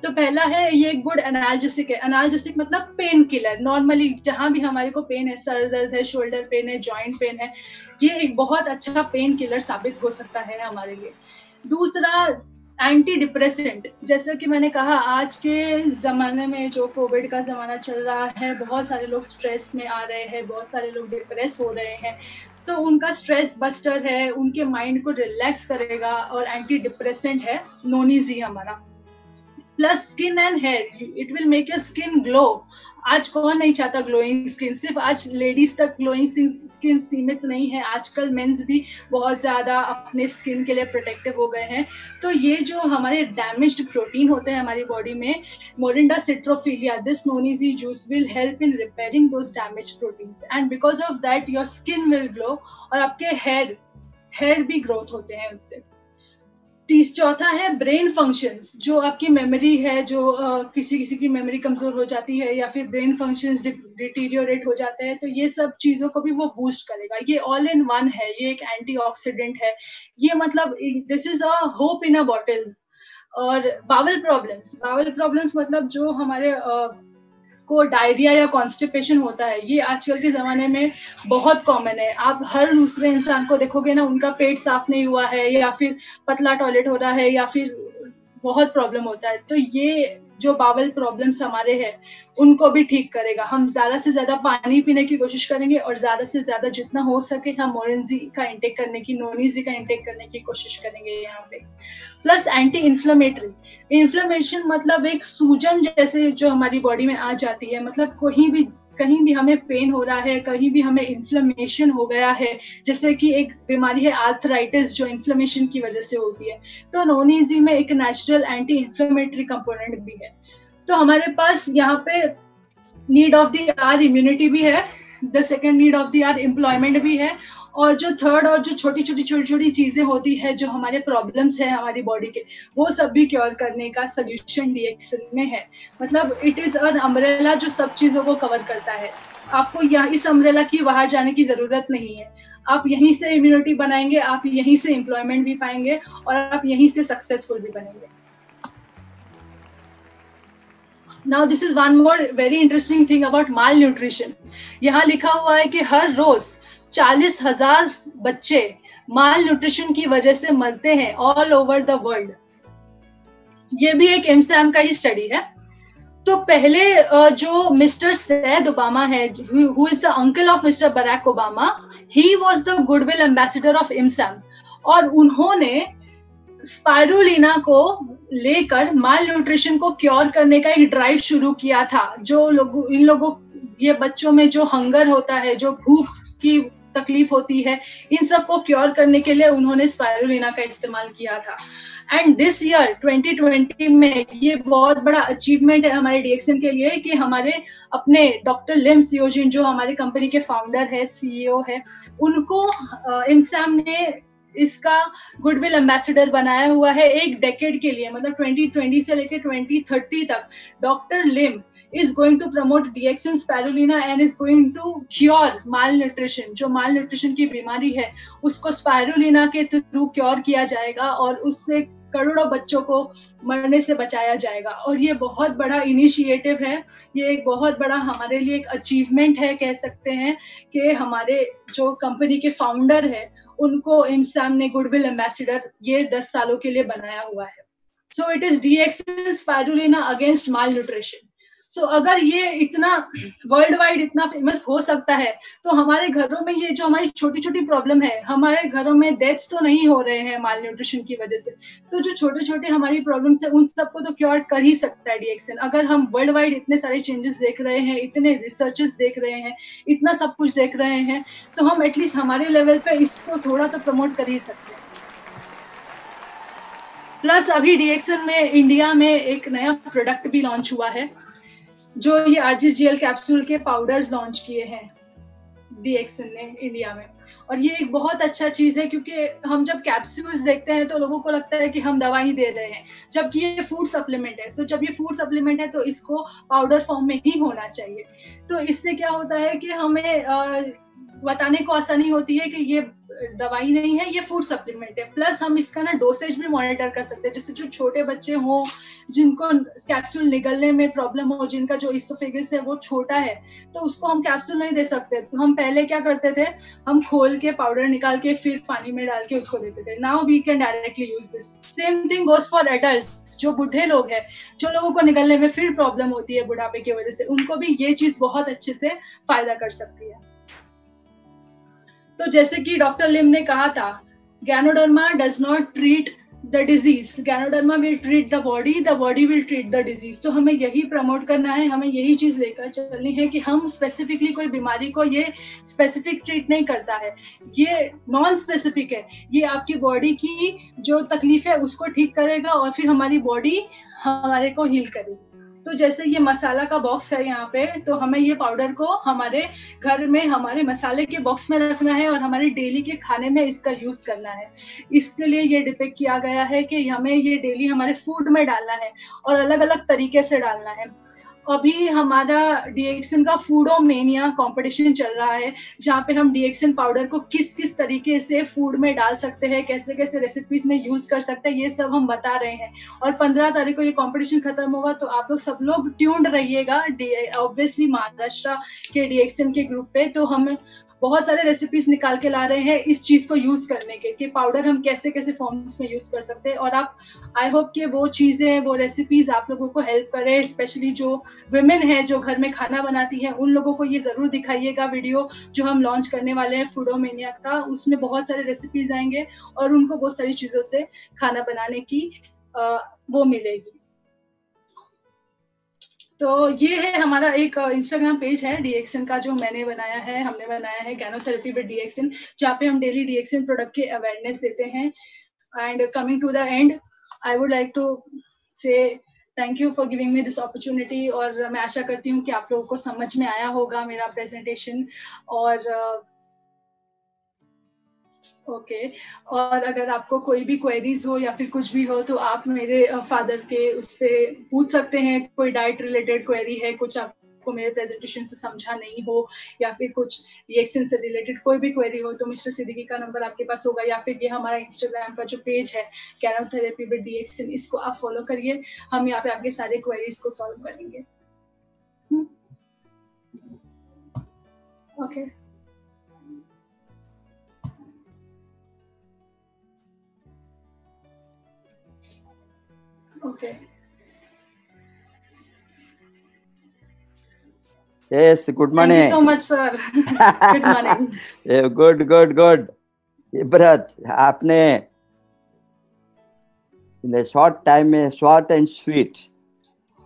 तो पहला है, ये गुड एनाल्जेसिक है। एनाल्जेसिक मतलब पेन किलर। नॉर्मली जहां भी हमारे को पेन है, सर दर्द है, शोल्डर पेन है, जॉइंट पेन है, ये एक बहुत अच्छा पेन किलर साबित हो सकता है हमारे लिए। दूसरा, एंटी डिप्रेसेंट। जैसे कि मैंने कहा, आज के ज़माने में जो कोविड का ज़माना चल रहा है, बहुत सारे लोग स्ट्रेस में आ रहे हैं, बहुत सारे लोग डिप्रेस हो रहे हैं, तो उनका स्ट्रेस बस्टर है, उनके माइंड को रिलैक्स करेगा और एंटी डिप्रेसेंट है नोनीजी हमारा। Plus skin and hair, it will make your skin glow. आज कौन नहीं चाहता ग्लोइंग स्किन? सिर्फ आज लेडीज तक ग्लोइंग स्किन सीमित नहीं है, आजकल मेंस भी बहुत ज़्यादा अपने स्किन के लिए प्रोटेक्टिव हो गए हैं। तो ये जो हमारे डैमेज्ड प्रोटीन होते हैं हमारी बॉडी में, morinda citrifolia, this Nonigy juice will help in repairing those damaged proteins and because of that your skin will glow और आपके हेयर भी ग्रोथ होते हैं उससे। चौथा है ब्रेन फंक्शंस। जो आपकी मेमोरी है, जो किसी की मेमोरी कमजोर हो जाती है या फिर ब्रेन फंक्शंस डिटीरियोरेट हो जाते हैं, तो ये सब चीजों को भी वो बूस्ट करेगा। ये ऑल इन वन है, ये एक एंटीऑक्सीडेंट है, ये मतलब this is a hope in a bottle. और बावल प्रॉब्लम्स मतलब जो हमारे को डायरिया या कॉन्स्टिपेशन होता है, ये आजकल के ज़माने में बहुत कॉमन है। आप हर दूसरे इंसान को देखोगे ना, उनका पेट साफ नहीं हुआ है या फिर पतला टॉयलेट हो रहा है या फिर बहुत प्रॉब्लम होता है। तो ये जो बावल प्रॉब्लम्स हमारे हैं उनको भी ठीक करेगा। हम ज़्यादा से ज़्यादा पानी पीने की कोशिश करेंगे और ज़्यादा से ज़्यादा जितना हो सके हम मोरेंजी का इंटेक करने की, नोनीजी का इंटेक करने की कोशिश करेंगे यहाँ पे। Plus anti inflammatory. इन्फ्लेमेशन मतलब एक सूजन जैसे जो हमारी बॉडी में आ जाती है, मतलब कहीं भी हमें पेन हो रहा है, कहीं भी हमें इन्फ्लेमेशन हो गया है, जैसे कि एक बीमारी है आर्थराइटिस जो इन्फ्लेमेशन की वजह से होती है, तो नोनीजी में एक नेचुरल एंटी इन्फ्लेमेटरी कंपोनेंट भी है। तो हमारे पास यहाँ पे need of the hour immunity भी है, the second need of the hour employment भी है, और जो थर्ड और जो छोटी छोटी चीजें होती है जो हमारे प्रॉब्लम्स है हमारी बॉडी के, वो सब भी क्योर करने का सोल्यूशन DXN में है। मतलब इट इज एन अम्ब्रेला जो सब चीजों को कवर करता है। आपको यहाँ इस अम्ब्रेला की बाहर जाने की जरूरत नहीं है। आप यहीं से इम्यूनिटी बनाएंगे, आप यहीं से एम्प्लॉयमेंट भी पाएंगे और आप यहीं से सक्सेसफुल भी बनेंगे। Now this is one more very interesting thing about malnutrition. यहाँ लिखा हुआ है कि हर रोज 40,000 बच्चे माल न्यूट्रिशन की वजह से मरते हैं ऑल ओवर द वर्ल्ड। ये भी एक एमसैम का ही स्टडी है। तो पहले जो मिस्टर सैद ओबामा है, who is the uncle of mister Barack Obama, he was the goodwill ambassador of एमसैम, और उन्होंने स्पाइरुलिना को लेकर माल न्यूट्रिशन को क्योर करने का एक ड्राइव शुरू किया था। जो लोग इन लोगों, ये बच्चों में जो हंगर होता है, जो भूख की तकलीफ होती है, इन सब को क्योर करने के लिए उन्होंने स्पाइरुलिना का इस्तेमाल किया था। एंड दिस ईयर 2020 में ये बहुत बड़ा अचीवमेंट है हमारे DXN के लिए कि हमारे अपने डॉक्टर लिम सियोजिन, जो हमारी कंपनी के फाउंडर है, CEO है, उनको एमसैम ने इसका गुडविल एम्बेसडर बनाया हुआ है एक डेकेड के लिए। मतलब 2020 से लेकर 2030 तक doctor Lim is going to promote DXN spirulina and is going to cure malnutrition। जो malnutrition की बीमारी है उसको स्पाइरुलिना के थ्रू क्योर किया जाएगा और उससे करोड़ों बच्चों को मरने से बचाया जाएगा। और ये बहुत बड़ा इनिशिएटिव है, ये एक बहुत बड़ा हमारे लिए एक अचीवमेंट है, कह सकते हैं कि हमारे जो कंपनी के फाउंडर है उनको एमसैम ने गुडविल एम्बेसडर ये 10 सालों के लिए बनाया हुआ है। So it is DXN spirulina against malnutrition. So अगर ये इतना वर्ल्ड वाइड इतना फेमस हो सकता है, तो हमारे घरों में ये जो हमारी छोटी छोटी प्रॉब्लम है, हमारे घरों में डेथ्स तो नहीं हो रहे हैं माल न्यूट्रिशन की वजह से, तो जो छोटे छोटे हमारी प्रॉब्लम्स है उन सबको तो क्योर कर ही सकता है DXN। अगर हम वर्ल्ड वाइड इतने सारे चेंजेस देख रहे हैं, इतने रिसर्चेस देख रहे हैं, इतना सब कुछ देख रहे हैं, तो हम एटलीस्ट हमारे लेवल पे इसको थोड़ा तो प्रमोट कर ही सकते हैं। प्लस अभी DXN में इंडिया में एक नया प्रोडक्ट भी लॉन्च हुआ है जो ये RGGL कैप्सूल के पाउडर्स लॉन्च किए हैं डीएक्सन ने इंडिया में। और ये एक बहुत अच्छा चीज है, क्योंकि हम जब कैप्सूल्स देखते हैं तो लोगों को लगता है कि हम दवाई दे रहे हैं, जबकि ये फूड सप्लीमेंट है। तो जब ये फूड सप्लीमेंट है तो इसको पाउडर फॉर्म में ही होना चाहिए। तो इससे क्या होता है कि हमें बताने को आसानी होती है कि ये दवाई नहीं है, ये फूड सप्लीमेंट है। प्लस हम इसका ना डोसेज भी मॉनिटर कर सकते हैं। जैसे जो छोटे बच्चे हों, जिनको कैप्सूल निगलने में प्रॉब्लम हो, जिनका जो इसोफेगस है वो छोटा है, तो उसको हम कैप्सूल नहीं दे सकते। तो हम पहले क्या करते थे, हम खोल के पाउडर निकाल के फिर पानी में डाल के उसको देते थे। Now we can directly use this. Same thing goes for adults. जो बूढ़े लोग हैं, जो लोगों को निगलने में फिर प्रॉब्लम होती है बुढ़ापे की वजह से, उनको भी ये चीज बहुत अच्छे से फायदा कर सकती है। तो जैसे कि डॉक्टर लिम ने कहा था, ganoderma does not treat the disease, ganoderma will treat the body will treat the disease. तो हमें यही प्रमोट करना है, हमें यही चीज लेकर चलनी है कि हम स्पेसिफिकली कोई बीमारी को ये स्पेसिफिक ट्रीट नहीं करता है, ये नॉन स्पेसिफिक है। ये आपकी बॉडी की जो तकलीफ है उसको ठीक करेगा और फिर हमारी बॉडी हमारे को हील करेगी। तो जैसे ये मसाला का बॉक्स है यहाँ पे, तो हमें ये पाउडर को हमारे घर में हमारे मसाले के बॉक्स में रखना है और हमारे डेली के खाने में इसका यूज करना है। इसके लिए ये डिपिक्ट किया गया है कि हमें ये डेली हमारे फूड में डालना है और अलग अलग तरीके से डालना है। अभी हमारा डीएक्सन का फूडोमेनिया कंपटीशन चल रहा है, जहाँ पे हम डीएक्सन पाउडर को किस किस तरीके से फूड में डाल सकते हैं, कैसे कैसे रेसिपीज में यूज कर सकते हैं, ये सब हम बता रहे हैं। और 15 तारीख को ये कंपटीशन खत्म होगा, तो आप लोग सब लोग ट्यून्ड रहिएगा ऑब्वियसली महाराष्ट्र के डीएक्सन के ग्रुप पे। तो हम बहुत सारे रेसिपीज निकाल के ला रहे हैं इस चीज को यूज करने के, कि पाउडर हम कैसे कैसे फॉर्म्स में यूज कर सकते हैं। और आप, आई होप कि वो चीजें, वो रेसिपीज आप लोगों को हेल्प करे, स्पेशली जो वुमेन है जो घर में खाना बनाती है, उन लोगों को ये जरूर दिखाइएगा वीडियो जो हम लॉन्च करने वाले हैं फूडोमेनिया का। उसमें बहुत सारे रेसिपीज आएंगे और उनको बहुत सारी चीजों से खाना बनाने की वो मिलेगी। तो ये है हमारा एक इंस्टाग्राम पेज है डीएक्सन का, जो मैंने बनाया है, हमने बनाया है गैनोथेरेपी विद डीएक्सन, जहाँ पे हम डेली डीएक्सन प्रोडक्ट के अवेयरनेस देते हैं। And coming to the end, I would like to say thank you for giving me this opportunity. और मैं आशा करती हूँ कि आप लोगों को समझ में आया होगा मेरा प्रेजेंटेशन। और ओके, और अगर आपको कोई भी क्वेरीज हो या फिर कुछ भी हो, तो आप मेरे फादर के उस पर पूछ सकते हैं। कोई डाइट रिलेटेड क्वेरी है, कुछ आपको मेरे प्रेजेंटेशन से समझा नहीं हो, या फिर कुछ रिएक्शन से रिलेटेड कोई भी क्वेरी हो, तो मिस्टर सिद्दीकी का नंबर आपके पास होगा, या फिर ये हमारा इंस्टाग्राम का जो पेज है गैनोथेरेपी विद डीएक्सन, इसको आप फॉलो करिए। हम यहाँ पे आपके सारे क्वेरीज को सॉल्व करेंगे। Okay, okay. Yes, good morning. Thank you so much, sir. Good morning. Yeah, good. इब्रत, आपने in a short time में short and sweet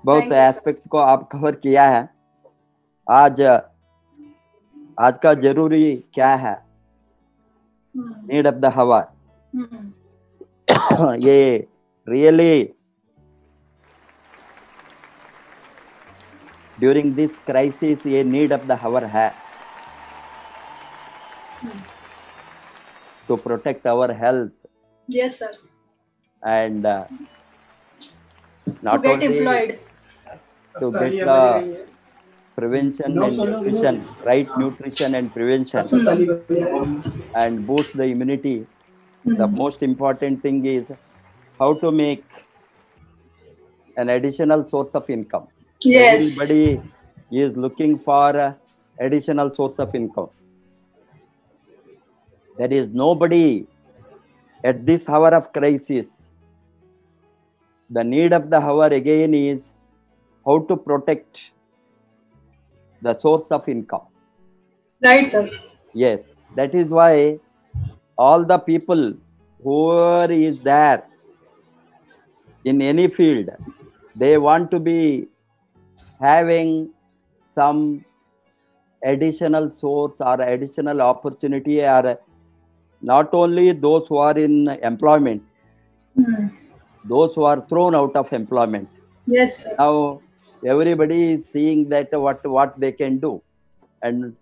बहुत एस्पेक्ट्स को आप कवर किया है। आज का जरूरी क्या है, नीड ऑफ द हावर। ये रियली ड्यूरिंग दिस क्राइसिस ये नीड ऑफ द हावर है, to protect our health. Yes, sir. And not to get only employed, to get the prevention and nutrition, right nutrition and prevention, and boost the immunity. The most important thing is how to make an additional source of income. Yes. Everybody is looking for additional source of income. There is nobody at this hour of crisis. The need of the hour again is how to protect the source of income. Right, sir. Yes, that is why all the people who is there in any field, they want to be having some additional source or additional opportunity, or not only those who are in employment, those who are thrown out of employment. Yes, sir. Now everybody is seeing that what they can do, and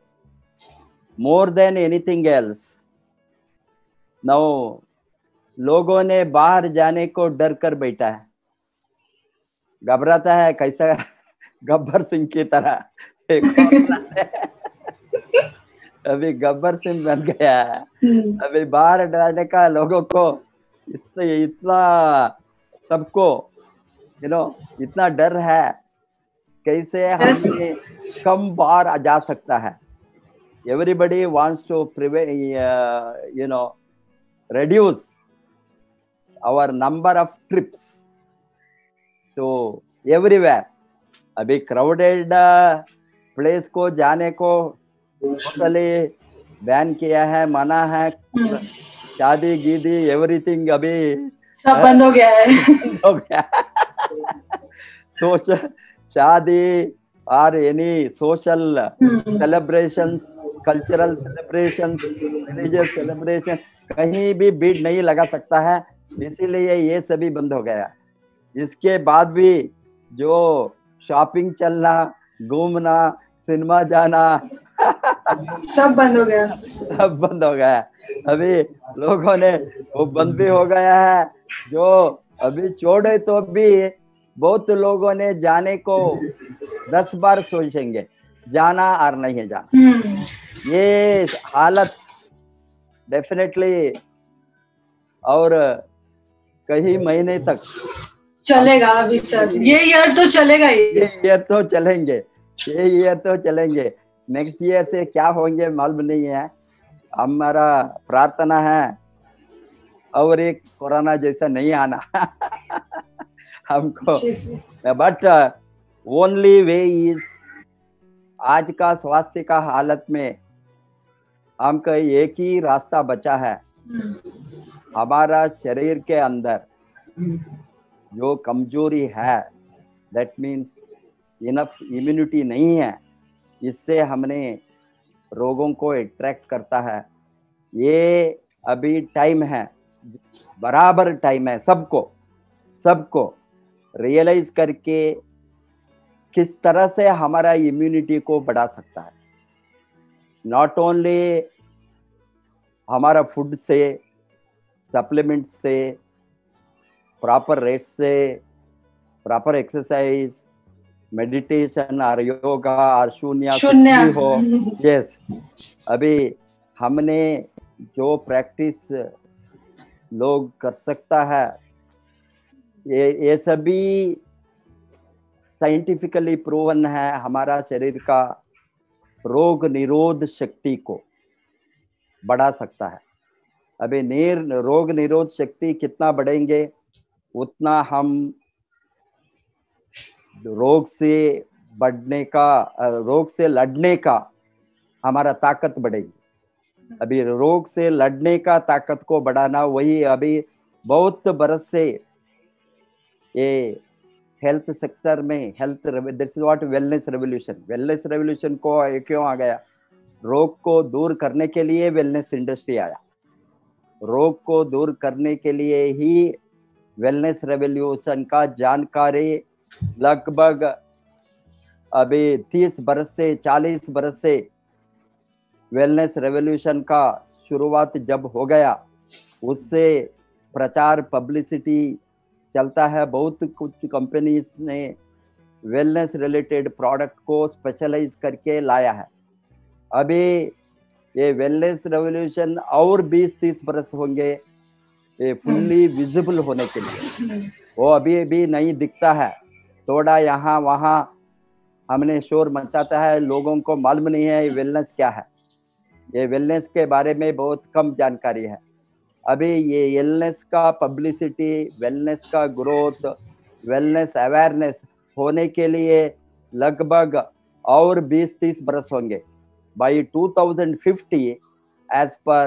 more than anything else, now लोगों ने बाहर जाने को डर कर बैठा है, घबराता है, कैसा गब्बर सिंह की तरह अभी गब्बर सिंह बन गया है। अभी बाहर जाने का लोगों को इतना सबको इतना डर है, कैसे हमें कम बार जा सकता है। Everybody wants to reduce our number of trips to everywhere. अभी crowded place को जाने को totally बैन किया है, मना है। शादी गीदी एवरीथिंग अभी सब बंद हो गया है। हो गया सोशल शादी और any social celebrations, cultural celebration, religious celebration कहीं भी भीड़ नहीं लगा सकता है, इसीलिए ये सभी बंद हो गया। इसके बाद भी जो शॉपिंग चलना, घूमना, सिनेमा जाना सब बंद हो गया, सब बंद हो गया। अभी लोगों ने वो बंद भी हो गया है, जो अभी छोड़े तो भी बहुत लोगों ने जाने को 10 बार सोचेंगे, जाना और नहीं जाना। ये हालत डेफिनेटली और कई महीने तक चलेगा अभी सर, ये ईयर तो चलेगा ही। ये ईयर तो चलेंगे, ये ईयर तो चलेंगे। नेक्स्ट ईयर से क्या होंगे मालूम नहीं है। हमारा प्रार्थना है और एक कोरोना जैसा नहीं आना हमको। बट ओनली वे इज, आज का स्वास्थ्य का हालत में हमको एक ही रास्ता बचा है। हमारा शरीर के अंदर जो कमजोरी है, दैट मीन्स इनफ इम्यूनिटी नहीं है, इससे हमने रोगों को अट्रैक्ट करता है। ये अभी टाइम है, बराबर टाइम है सबको रियलाइज करके किस तरह से हमारा इम्यूनिटी को बढ़ा सकता है। नॉट ओनली हमारा फूड से, सप्लीमेंट से, प्रॉपर रेस्ट से, प्रॉपर एक्सरसाइज, मेडिटेशन और योगा और शून्य हो। यस, अभी हमने जो प्रैक्टिस लोग कर सकता है, ये सभी साइंटिफिकली प्रूवन है। हमारा शरीर का रोग निरोध शक्ति को बढ़ा सकता है। अभी रोग निरोध शक्ति कितना बढ़ेंगे, उतना हम रोग से लड़ने का हमारा ताकत बढ़ेगी। अभी रोग से लड़ने का ताकत को बढ़ाना, वही अभी बहुत बरस से ये हेल्थ सेक्टर में, this is what wellness revolution को क्यों आ गया? रोग को दूर करने के लिए वेलनेस इंडस्ट्री आया। रोग को दूर करने के लिए ही वेलनेस रेवोल्यूशन का जानकारी लगभग अभी 30 बरस से 40 बरस से वेलनेस रेवोल्यूशन का शुरुआत जब हो गया, उससे प्रचार पब्लिसिटी चलता है। बहुत कुछ कंपनीज ने वेलनेस रिलेटेड प्रोडक्ट को स्पेशलाइज करके लाया है। अभी ये वेलनेस रेवोल्यूशन और 20-30 बरस होंगे ये फुल्ली विजिबल होने के लिए। वो अभी भी नहीं दिखता है, थोड़ा यहाँ वहाँ हमने शोर मचाता है, लोगों को मालूम नहीं है ये वेलनेस क्या है। ये वेलनेस के बारे में बहुत कम जानकारी है। अभी ये वेलनेस का पब्लिसिटी, वेलनेस का ग्रोथ, वेलनेस अवेयरनेस होने के लिए लगभग और 20-30 बरस होंगे। By 2050, as per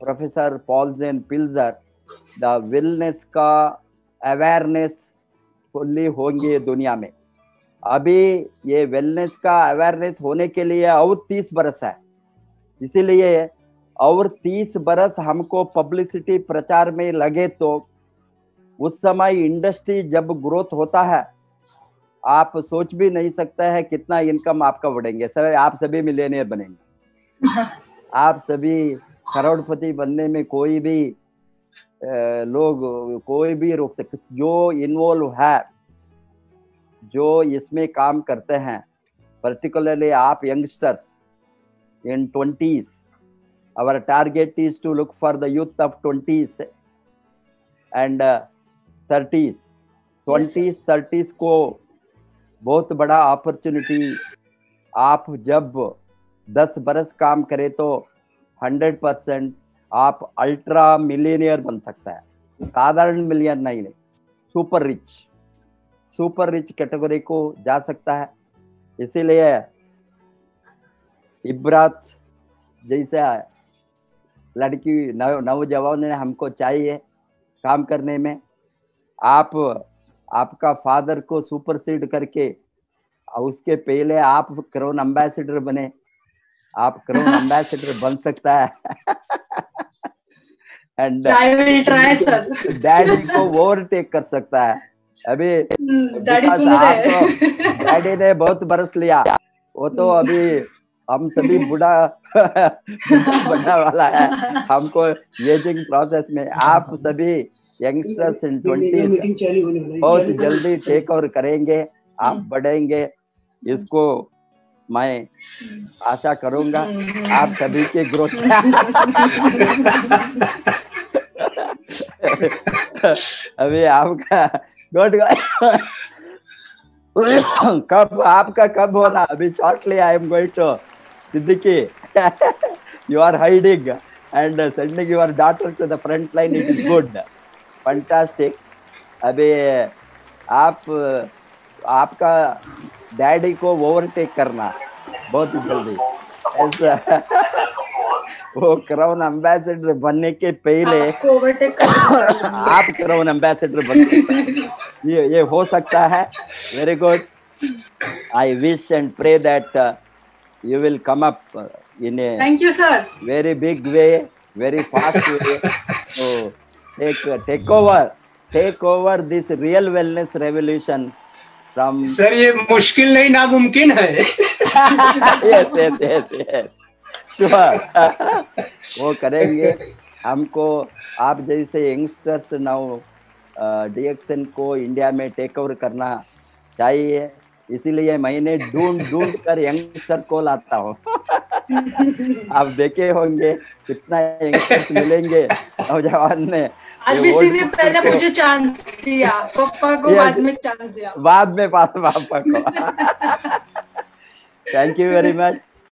professor Paulson Pilzer, the wellness का अवेयरनेस फुल्ली होंगे दुनिया में। अभी ये वेलनेस का अवेयरनेस होने के लिए और 30 बरस है, इसीलिए और 30 बरस हमको पब्लिसिटी प्रचार में लगे तो उस समय इंडस्ट्री जब ग्रोथ होता है आप सोच भी नहीं सकता है कितना इनकम आपका बढ़ेंगे। सर आप सभी मिलियनियर बनेंगे। आप सभी करोड़पति बनने में कोई भी लोग कोई भी रोक सकते। जो इन्वॉल्व है, जो इसमें काम करते हैं, पर्टिकुलरली आप youngsters in 20s, our target is to look for the youth of 20s and 30s. 20s 30s को बहुत बड़ा अपॉर्चुनिटी। आप जब 10 बरस काम करें तो 100% आप अल्ट्रा मिलियनियर बन सकता है। साधारण मिलियन नहीं, सुपर रिच कैटेगरी को जा सकता है। इसीलिए इब्रात जैसा लड़की नौजवान ने हमको चाहिए काम करने में। आपका फादर को सुपरसीड करके उसके पहले आप क्राउन एम्बेसडर बने। आप क्राउन एम्बेसडर बन सकता है। And I will try sir. Daddy को ओवरटेक कर सकता है। अभी डैडी सुन रहे हैं। डैडी ने बहुत बरस लिया, वो तो अभी हम सभी बूढ़ा बनने वाला है। हमको एजिंग प्रोसेस में आप सभी यंगस्टर्स इन 20s बहुत जल्दी टेक ओवर करेंगे, आप बढ़ेंगे, इसको मैं आशा करूंगा आप सभी के ग्रोथ। अभी आपका कब होना? अभी shortly I am going to Siddiqui, you are hiding and sending your daughter to the front line. It is good, fantastic. अभी आपका डैडी को ओवरटेक करना बहुत जल्दी। वो क्राउन एम्बेसडर बनने के पहले आप क्राउन एम्बेसडर बन ये हो सकता है। Very good. I wish and pray that you will come up in a thank you sir very big way, very fast way. So take over this real wellness revolution from sir ये मुश्किल नहीं नामुमकिन है। yes sure। वो करेंगे। हमको आप जैसे यंगस्टर्स नाउ DXN को इंडिया में टेक ओवर करना चाहिए। इसीलिए मैंने ढूंढ कर यंगस्टर को लाता हूँ। आप देखे होंगे कितना यंगस्टर्स मिलेंगे नौजवान ने। आरबीसी ने पहले मुझे चांस दिया, पापा को बाद में चांस दिया, बाद में पापा को। Thank you very much.